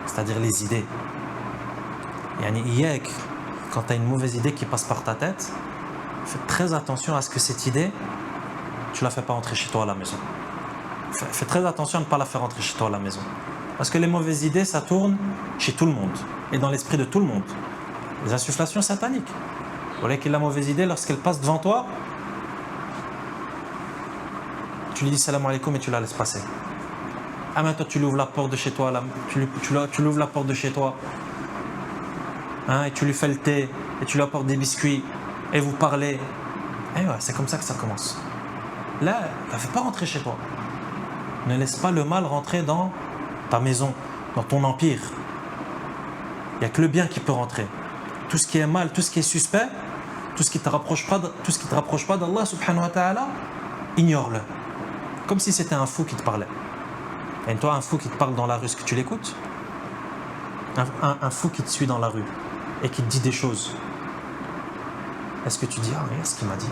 c'est-à-dire les idées. Quand tu as une mauvaise idée qui passe par ta tête, fais très attention à ce que cette idée, tu ne la fais pas rentrer chez toi à la maison. Fais très attention à ne pas la faire rentrer chez toi à la maison. Parce que les mauvaises idées, ça tourne chez tout le monde et dans l'esprit de tout le monde. Les insufflations sataniques. Vous voyez que la mauvaise idée, lorsqu'elle passe devant toi, tu lui dis salam alaikum et tu la laisses passer. Ah mais toi tu lui ouvres la porte de chez toi, tu lui ouvres la porte de chez toi, et tu lui fais le thé, et tu lui apportes des biscuits, et vous parlez. Et ouais, c'est comme ça que ça commence. Là, ne fais pas rentrer chez toi. Ne laisse pas le mal rentrer dans ta maison, dans ton empire. Il n'y a que le bien qui peut rentrer. Tout ce qui est mal, tout ce qui est suspect, tout ce qui ne te rapproche pas d'Allah subhanahu wa ta'ala, ignore-le. Comme si c'était un fou qui te parlait. Et toi, un fou qui te parle dans la rue, est-ce que tu l'écoutes ? Un fou qui te suit dans la rue et qui te dit des choses. Est-ce que tu dis, regarde ce qu'il m'a dit.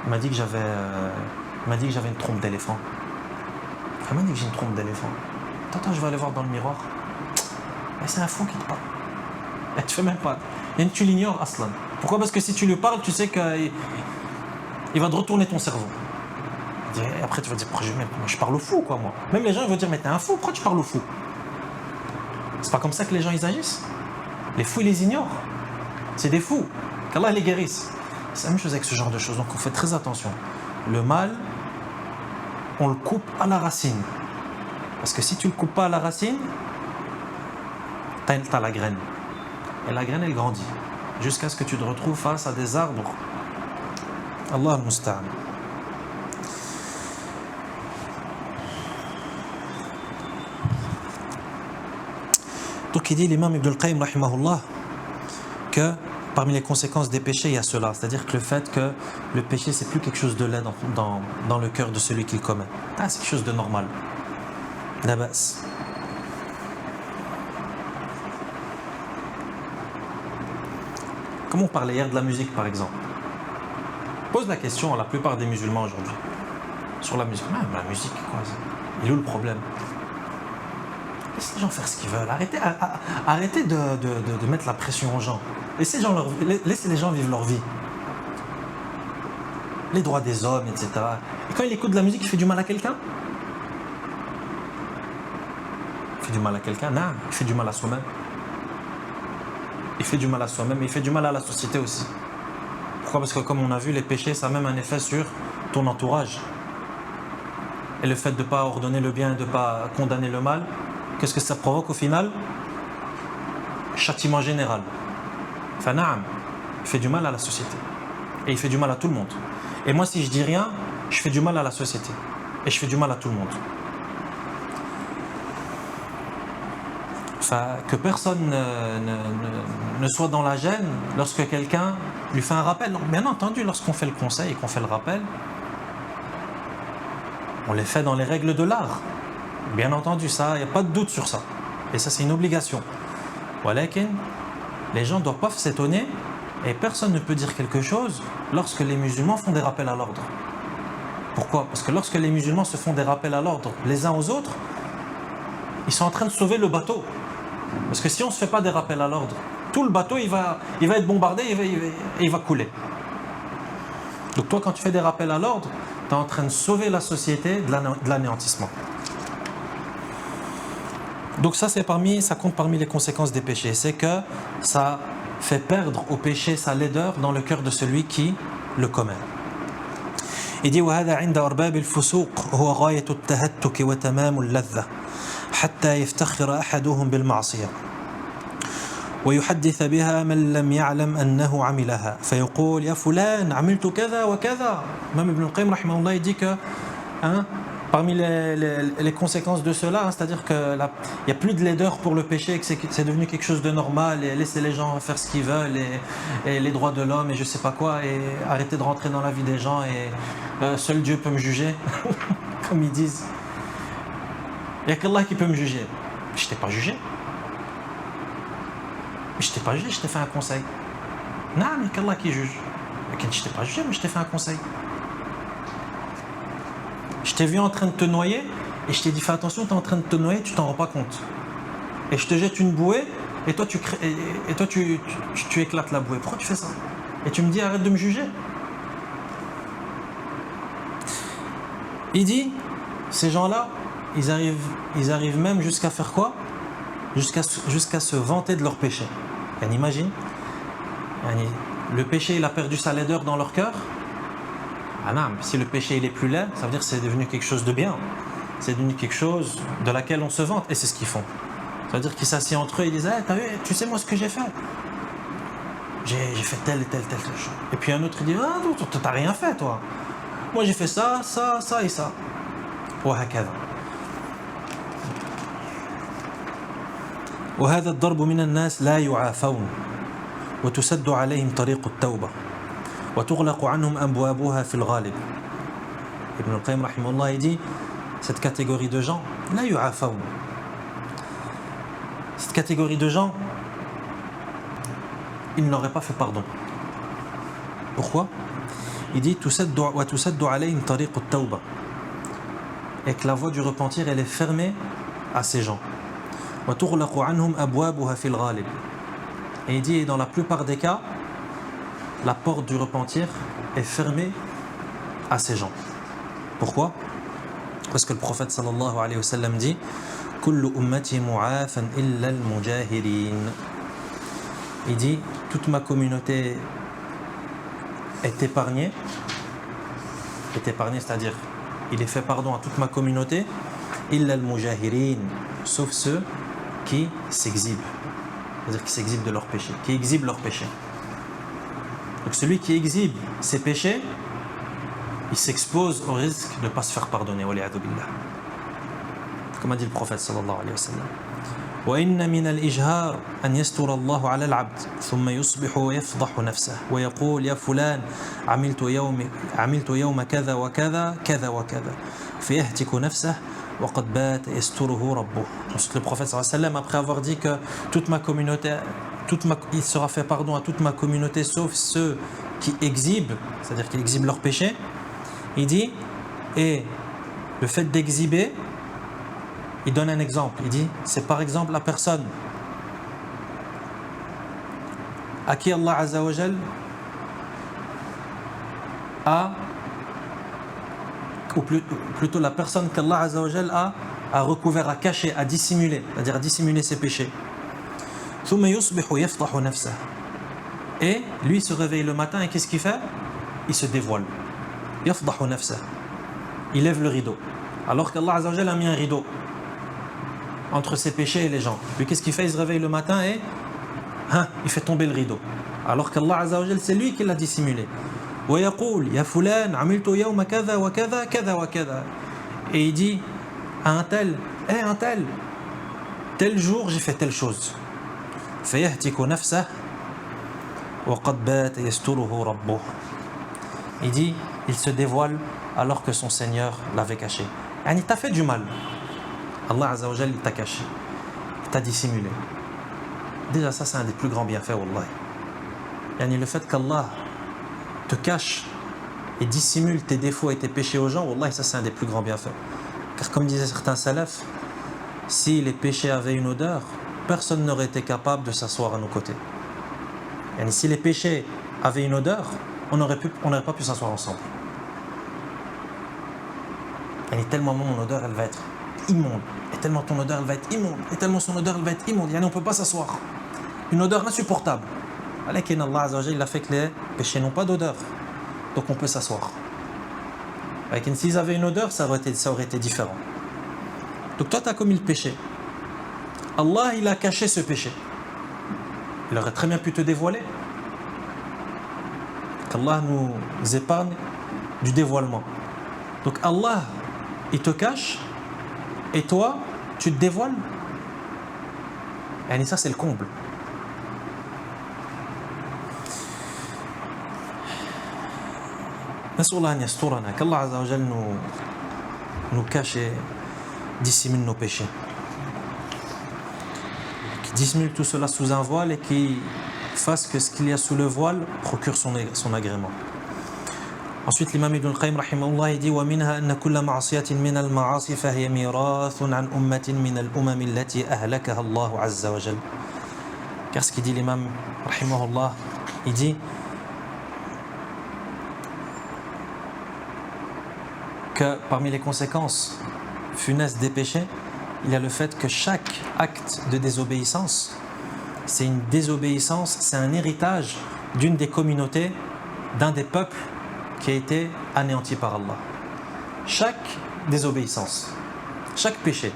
Il m'a dit que j'avais une trompe d'éléphant. Il m'a dit que j'ai une trompe d'éléphant. Attends, je vais aller voir dans le miroir. Et c'est un fou qui te parle. Et tu fais même pas. Et tu l'ignores, Aslan. Pourquoi ? Parce que si tu lui parles, tu sais qu'il va te retourner ton cerveau. Et après, tu vas dire, je parle au fou, quoi, moi. Même les gens, ils vont dire, mais t'es un fou, pourquoi tu parles au fou ? C'est pas comme ça que les gens, ils agissent. Les fous, ils les ignorent. C'est des fous. Qu'Allah les guérisse. C'est la même chose avec ce genre de choses. Donc, on fait très attention. Le mal, on le coupe à la racine. Parce que si tu le coupes pas à la racine, t'as la graine. Et la graine, elle grandit. Jusqu'à ce que tu te retrouves face à des arbres. Allah al-Musta'an. Donc il dit l'imam Ibn al-Qayyim rahimahullah que parmi les conséquences des péchés il y a cela, c'est-à-dire que le fait que le péché c'est plus quelque chose de laid dans le cœur de celui qui le commet. C'est quelque chose de normal. La base. Comme on parlait hier de la musique par exemple. Pose la question à la plupart des musulmans aujourd'hui sur la musique. La musique, quoi, il est où le problème ? Laissez les gens faire ce qu'ils veulent. Arrêtez de mettre la pression aux gens. Laissez les gens vivre leur vie. Les droits des hommes, etc. Et quand il écoute de la musique, il fait du mal à quelqu'un ? fait du mal à quelqu'un, non, il fait du mal à soi-même. Il fait du mal à soi-même, il fait du mal à la société aussi. Pourquoi? Parce que comme on a vu, les péchés, ça a même un effet sur ton entourage. Et le fait de ne pas ordonner le bien et de ne pas condamner le mal, qu'est-ce que ça provoque au final? Châtiment général. Enfin, naam, il fait du mal à la société. Et il fait du mal à tout le monde. Et moi, si je dis rien, je fais du mal à la société. Et je fais du mal à tout le monde. Enfin, que personne ne soit dans la gêne lorsque quelqu'un lui fait un rappel. Donc, bien entendu, lorsqu'on fait le conseil et qu'on fait le rappel, on les fait dans les règles de l'art. Bien entendu, ça, il n'y a pas de doute sur ça. Et ça, c'est une obligation. Walakin, les gens ne doivent pas s'étonner et personne ne peut dire quelque chose lorsque les musulmans font des rappels à l'ordre. Pourquoi? Parce que lorsque les musulmans se font des rappels à l'ordre les uns aux autres, ils sont en train de sauver le bateau. Parce que si on ne se fait pas des rappels à l'ordre, tout le bateau il va être bombardé et il va couler. Donc toi, quand tu fais des rappels à l'ordre, tu es en train de sauver la société de l'anéantissement. Donc ça compte parmi les conséquences des péchés. C'est que ça fait perdre au péché sa laideur dans le cœur de celui qui le commet. Il dit وهذا عند أرباب الفسوق هو غاية التهتك وتمام اللذة حتى يفتخر أحدهم بالمعصية ويحدث بها من لم يعلم أنه عملها فيقول يا فلان عملت كذا وكذا. Même Ibn al-Qayyim rahimahullah il dit que parmi les conséquences de cela, c'est-à-dire qu'il n'y a plus de laideur pour le péché et que c'est devenu quelque chose de normal et laisser les gens faire ce qu'ils veulent et les droits de l'homme et je sais pas quoi et arrêter de rentrer dans la vie des gens et seul Dieu peut me juger, comme ils disent. Il n'y a qu'Allah qui peut me juger. Je t'ai pas jugé. Je t'ai pas jugé, je t'ai fait un conseil. Non, il n'y a qu'Allah qui juge. Je t'ai pas jugé, mais je t'ai fait un conseil. Je t'ai vu en train de te noyer et je t'ai dit fais attention, tu es en train de te noyer, tu t'en rends pas compte. Et je te jette une bouée et toi tu éclates la bouée. Pourquoi tu fais ça? Et tu me dis arrête de me juger. Il dit, ces gens-là, ils arrivent même jusqu'à faire quoi? Jusqu'à se vanter de leur péché. Et imagine, le péché il a perdu sa laideur dans leur cœur. Ah non, si le péché il est plus laid, ça veut dire que c'est devenu quelque chose de bien. C'est devenu quelque chose de laquelle on se vante. Et c'est ce qu'ils font. Ça veut dire qu'ils s'assiedent entre eux et ils disent t'as vu, tu sais moi ce que j'ai fait? J'ai fait telle et telle chose. Et puis un autre il dit ah non, t'as rien fait toi. Moi j'ai fait ça, ça, ça et ça. وهكذا. وهذا الضرب من الناس لا يعافون وتسد عليهم طريق التوبة وتغلق عنهم أبوابها في الغالب. Ibn al-Qayyim rahimahullah il dit cette catégorie de gens لا يعافون. Cette catégorie de gens ils n'auraient pas fait pardon. Pourquoi? Il dit وتسد عليهم طريق التوبة et que la voie du repentir elle est fermée à ces gens. وتغلق عنهم أبوابها في الغالب. Et il dit dans la plupart des cas la porte du repentir est fermée à ces gens. Pourquoi? Parce que le prophète sallallahu alayhi wa sallam dit كل أمتي معافى إلا المجاهرين. Il dit toute ma communauté est épargnée, c'est-à-dire il est fait pardon à toute ma communauté إلا المجاهرين, sauf ceux qui s'exhibent, c'est-à-dire qui s'exhibent de leurs péchés, qui exhibent leurs péchés. Donc celui qui exhibe ses péchés, il s'expose au risque de ne pas se faire pardonner. Comme a dit le prophète sallallahu alayhi wa sallam. وإن من الإجهار أن يستر الله على العبد ثم يصبح ويفضح نفسه ويقول يا فلان عملت يوم كذا وكذا كذا وكذا فيهتك نفسه وقد بات يستره ربه. Ensuite le prophète sallallahu alayhi wa sallam, après avoir dit que toute ma communauté il sera fait pardon à toute ma communauté sauf ceux qui exhibent, c'est-à-dire qui exhibent leurs péchés, il dit, et le fait d'exhiber, il donne un exemple, il dit c'est par exemple la personne à qui Allah Azza wa Jal a, ou plutôt la personne qu'Allah Azza wa Jal a a recouvert, à cacher, à dissimuler, c'est-à-dire à dissimuler ses péchés. ثم يصبح يفضح نفسه. Et lui se réveille le matin et qu'est-ce qu'il fait? Il se dévoile. يفضح نفسه. Il lève le rideau. Alors qu'Allah Azza wa Jalla a mis un rideau entre ses péchés et les gens. Lui, qu'est-ce qu'il fait? Il se réveille le matin et il fait tomber le rideau. Alors qu'Allah Azza wa Jalla, c'est lui qui l'a dissimulé. ويقول يا فلان عملت يوم كذا وكذا كذا وكذا. Et il dit à un tel, un tel jour j'ai fait telle chose. فيهتك نفسه وقد بات يستره ربه. Il dit, il se dévoile alors que son Seigneur l'avait caché. Il t'a fait du mal. Allah Azza wa Jalla t'a caché. Il t'a dissimulé. Déjà ça c'est un des plus grands bienfaits, wallahi. Le fait qu'Allah te cache et dissimule tes défauts et tes péchés aux gens, wallahi, ça c'est un des plus grands bienfaits. Car comme disaient certains salafs, si les péchés avaient une odeur, personne n'aurait été capable de s'asseoir à nos côtés. Si les péchés avaient une odeur, on n'aurait pas pu s'asseoir ensemble. Tellement mon odeur elle va être immonde, et tellement ton odeur elle va être immonde, et tellement son odeur elle va être immonde, on ne peut pas s'asseoir. Une odeur insupportable. Allah Azza wa Jalla, il a fait que les péchés n'ont pas d'odeur, donc on peut s'asseoir. S'ils avaient une odeur, ça aurait été différent. Donc toi tu as commis le péché. Allah il a caché ce péché. Il aurait très bien pu te dévoiler. Qu'Allah nous épargne du dévoilement. Donc Allah il te cache et toi tu te dévoiles. Et ça c'est le comble. Nas'Allah an yasturana, qu'Allah Azza wa Jalla nous cache et dissimule nos péchés. Qui dissimule tout cela sous un voile et qui fasse que ce qu'il y a sous le voile procure son agrément. Ensuite, l'imam Ibn al-Qayyim rahimahullah il dit وَمِنْهَا أَنَّ كُلَّ مَعْصِيَةٍ مِنَ الْمَعَاصِي فَهِيَ مِيرَاثٌ عَنْ أُمَّةٍ مِنَ الْأُمَمِ الَّتِي أَهْلَكَهَا اللَّهُ عَزَّ وَجَلَّ. Car ce qu'il dit l'imam rahimahullah, il dit que parmi les conséquences funestes des péchés, il y a le fait que chaque acte de désobéissance, c'est une désobéissance, c'est un héritage d'une des communautés, d'un des peuples qui a été anéanti par Allah. Chaque désobéissance, chaque péché,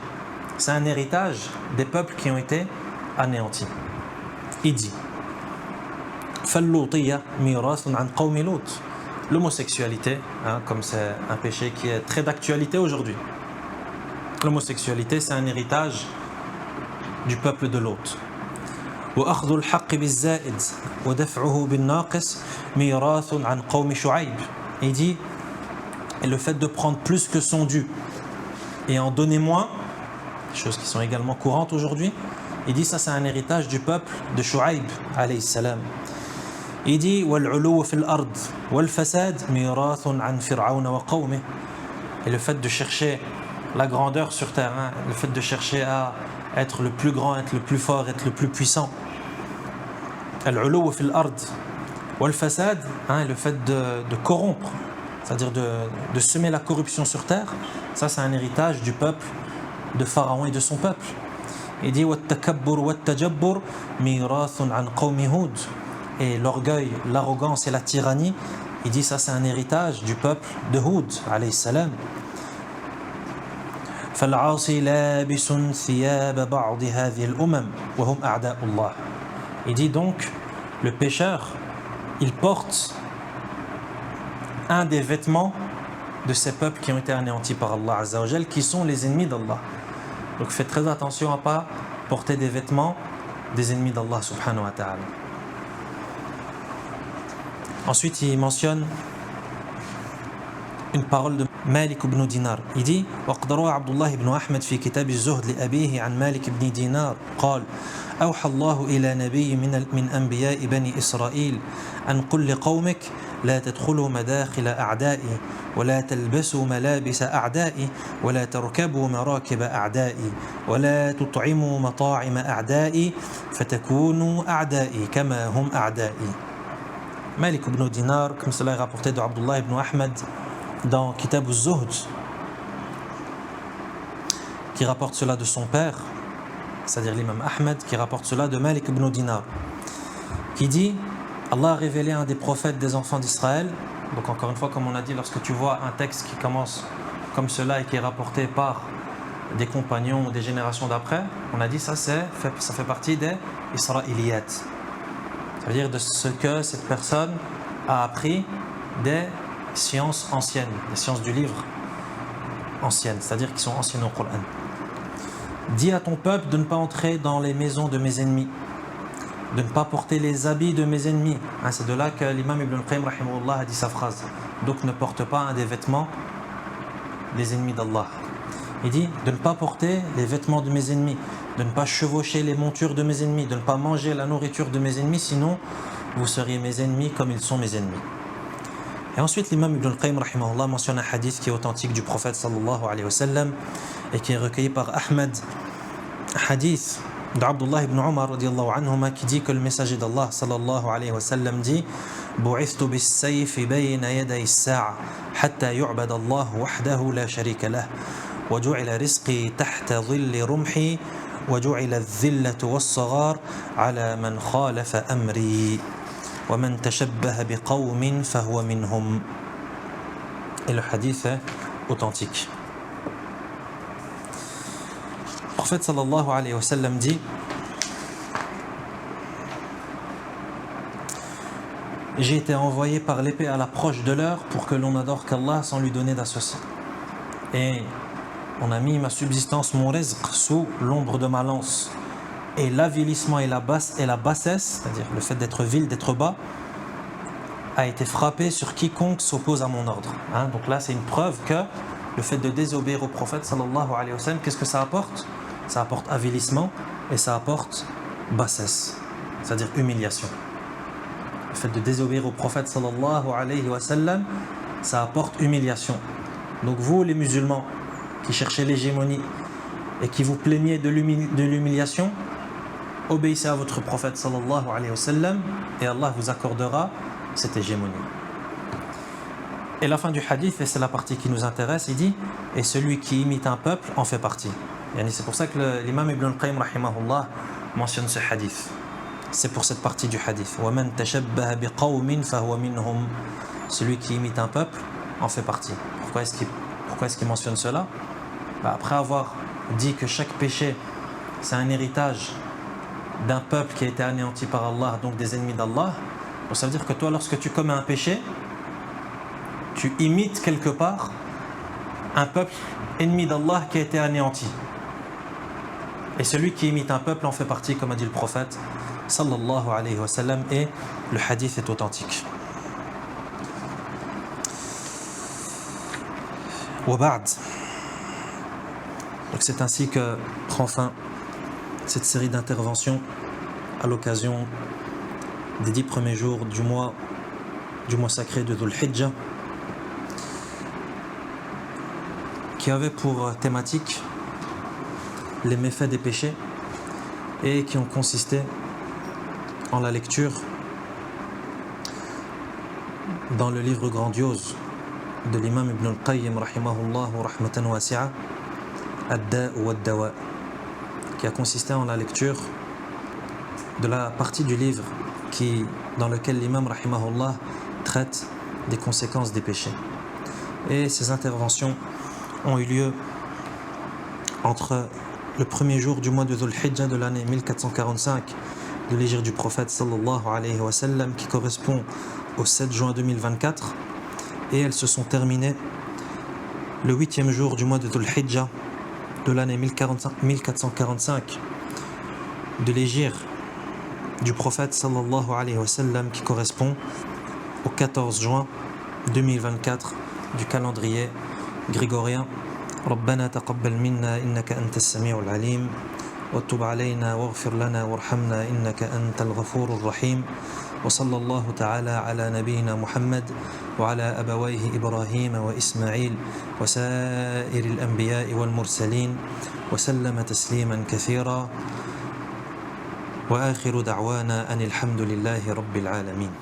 c'est un héritage des peuples qui ont été anéantis. Il dit فَاللُّوطِيَّةُ مِيرَاثٌ عَنْ قَوْمِ لُوطٍ. L'homosexualité, comme c'est un péché qui est très d'actualité aujourd'hui. L'homosexualité, c'est un héritage du peuple de Lot. وأخذ الحق بالزائد ودفعه بالناقص ميراث عن قوم شعيب. Il dit, et le fait de prendre plus que son dû et en donner moins, choses qui sont également courantes aujourd'hui, il dit ça c'est un héritage du peuple de Shu'aib alayhi salam. Il dit والعلو في الأرض والفساد ميراث عن فرعون وقومه. Et le fait de chercher la grandeur sur terre, le fait de chercher à être le plus grand, être le plus fort, être le plus puissant. العلو في الأرض والفساد, le fait de corrompre, c'est-à-dire de semer la corruption sur terre, ça c'est un héritage du peuple de Pharaon et de son peuple. Il dit والتكبر والتجبر ميراث عن قوم هود. Et l'orgueil, l'arrogance et la tyrannie, il dit ça c'est un héritage du peuple de Houd alayhi salam. فالعاصي لابس ثياب بعض هذه الأمم وهم أعداء الله. Il dit donc le pécheur il porte un des vêtements de ces peuples qui ont été anéantis par Allah Azza wa Jal, qui sont les ennemis d'Allah. Donc faites très attention à ne pas porter des vêtements des ennemis d'Allah subhanahu wa ta'ala. Ensuite, il mentionne une parole de Malik ibn Dinar. Il dit وقد روى عبد الله بن أحمد في كتاب الزهد لأبيه عن مالك بن دينار قال أوحى الله إلى نبي من أنبياء بني إسرائيل أن قل لقومك لا تدخلوا مداخل أعدائي ولا تلبسوا ملابس أعدائي ولا تركبوا مراكب أعدائي ولا تطعموا مطاعم أعدائي فتكونوا أعدائي كما هم أعدائي. Malik ibn Dinar, comme cela est rapporté de Abdullah ibn Ahmed dans Kitab al-Zuhd, qui rapporte cela de son père, c'est-à-dire l'imam Ahmed, qui rapporte cela de Malik ibn Dinar, qui dit: Allah a révélé un des prophètes des enfants d'Israël. Donc encore une fois, comme on a dit, lorsque tu vois un texte qui commence comme cela et qui est rapporté par des compagnons ou des générations d'après, on a dit ça fait partie des Israéliyat. Ça veut dire de ce que cette personne a appris des sciences anciennes, des sciences du livre anciennes, c'est-à-dire qui sont anciennes au Coran. Dis à ton peuple de ne pas entrer dans les maisons de mes ennemis, de ne pas porter les habits de mes ennemis. C'est de là que l'imam Ibn al-Qayyim rahimahullah a dit sa phrase. Donc ne porte pas un des vêtements des ennemis d'Allah. Il dit de ne pas porter les vêtements de mes ennemis, de ne pas chevaucher les montures de mes ennemis, de ne pas manger la nourriture de mes ennemis, sinon vous seriez mes ennemis comme ils sont mes ennemis. Et ensuite l'imam Ibn al-Qayyim rahimahullah mentionne un hadith qui est authentique du prophète sallallahu alayhi wa sallam et qui est recueilli par Ahmed, hadith d'Abdullah ibn Umar radiyallahu anhuma, qui dit que le messager d'Allah sallallahu alayhi wa sallam dit: bu'ithtu bis-sayfi bayna yaday as-sa'a hatta yu'bada Allah wahdahu la sharika lah wa ju'ila rizqi tahta dhilli rumhi wa ju'ila adh-dhillatu was-saghar ala man khalafa amri wa man tashabbaha biqawmin fahuwa minhum. Et le hadith est authentique. Le prophète sallallahu alayhi wa sallam dit: j'ai été envoyé par l'épée à l'approche de l'heure pour que l'on adore qu'Allah sans lui donner d'associé. Et on a mis ma subsistance, mon rizq, sous l'ombre de ma lance. Et l'avilissement et la bassesse, c'est-à-dire le fait d'être vil, d'être bas, a été frappé sur quiconque s'oppose à mon ordre. Donc là, c'est une preuve que le fait de désobéir au prophète sallallahu alayhi wa sallam, qu'est-ce que ça apporte? Ça apporte avilissement et ça apporte bassesse, c'est-à-dire humiliation. Le fait de désobéir au prophète sallallahu alayhi wa sallam, ça apporte humiliation. Donc vous, les musulmans, qui cherchez l'hégémonie et qui vous plaignez de l'humiliation, obéissez à votre prophète sallallahu alayhi wa sallam et Allah vous accordera cette hégémonie. Et la fin du hadith, et c'est la partie qui nous intéresse, il dit: et celui qui imite un peuple en fait partie. C'est pour ça que l'imam Ibn al-Qayyim rahimahullah mentionne ce hadith. C'est pour cette partie du hadith. وَمَنْ تَشَبَّهَ بِقَوْمٍ فَهُوَ مِنْهُمْ. Celui qui imite un peuple en fait partie. Pourquoi est-ce qu'il mentionne cela? Après avoir dit que chaque péché c'est un héritage d'un peuple qui a été anéanti par Allah, donc des ennemis d'Allah, donc ça veut dire que toi, lorsque tu commets un péché, tu imites quelque part un peuple ennemi d'Allah qui a été anéanti. Et celui qui imite un peuple en fait partie, comme a dit le prophète sallallahu alayhi wa sallam, et le hadith est authentique. Wa ba'd. Donc c'est ainsi que prend fin cette série d'interventions à l'occasion des 10 premiers jours du mois sacré de Dhul Hijjah, qui avait pour thématique les méfaits des péchés et qui ont consisté en la lecture dans le livre grandiose de l'imam Ibn al-Qayyim rahimahullah wa rahmatan wasi'a, Ad-Da' wa Ad-Dawa', qui a consisté en la lecture de la partie du livre dans lequel l'imam rahimahullah traite des conséquences des péchés. Et ces interventions ont eu lieu entre le premier jour du mois de Dhul Hijjah de l'année 1445 de l'hégire du prophète sallallahu alayhi wa sallam, qui correspond au 7 juin 2024, et elles se sont terminées le 8e jour du mois de Dhul Hijjah de l'année 1445 de l'hégire du prophète sallallahu alayhi wa sallam, qui correspond au 14 juin 2024 du calendrier grégorien. ربنا تقبل منا إنك أنت السميع العليم وتب علينا واغفر لنا وارحمنا إنك أنت الغفور الرحيم وصلى الله تعالى على نبينا محمد وعلى أبويه إبراهيم وإسماعيل وسائر الأنبياء والمرسلين وسلم تسليما كثيرا وآخر دعوانا أن الحمد لله رب العالمين.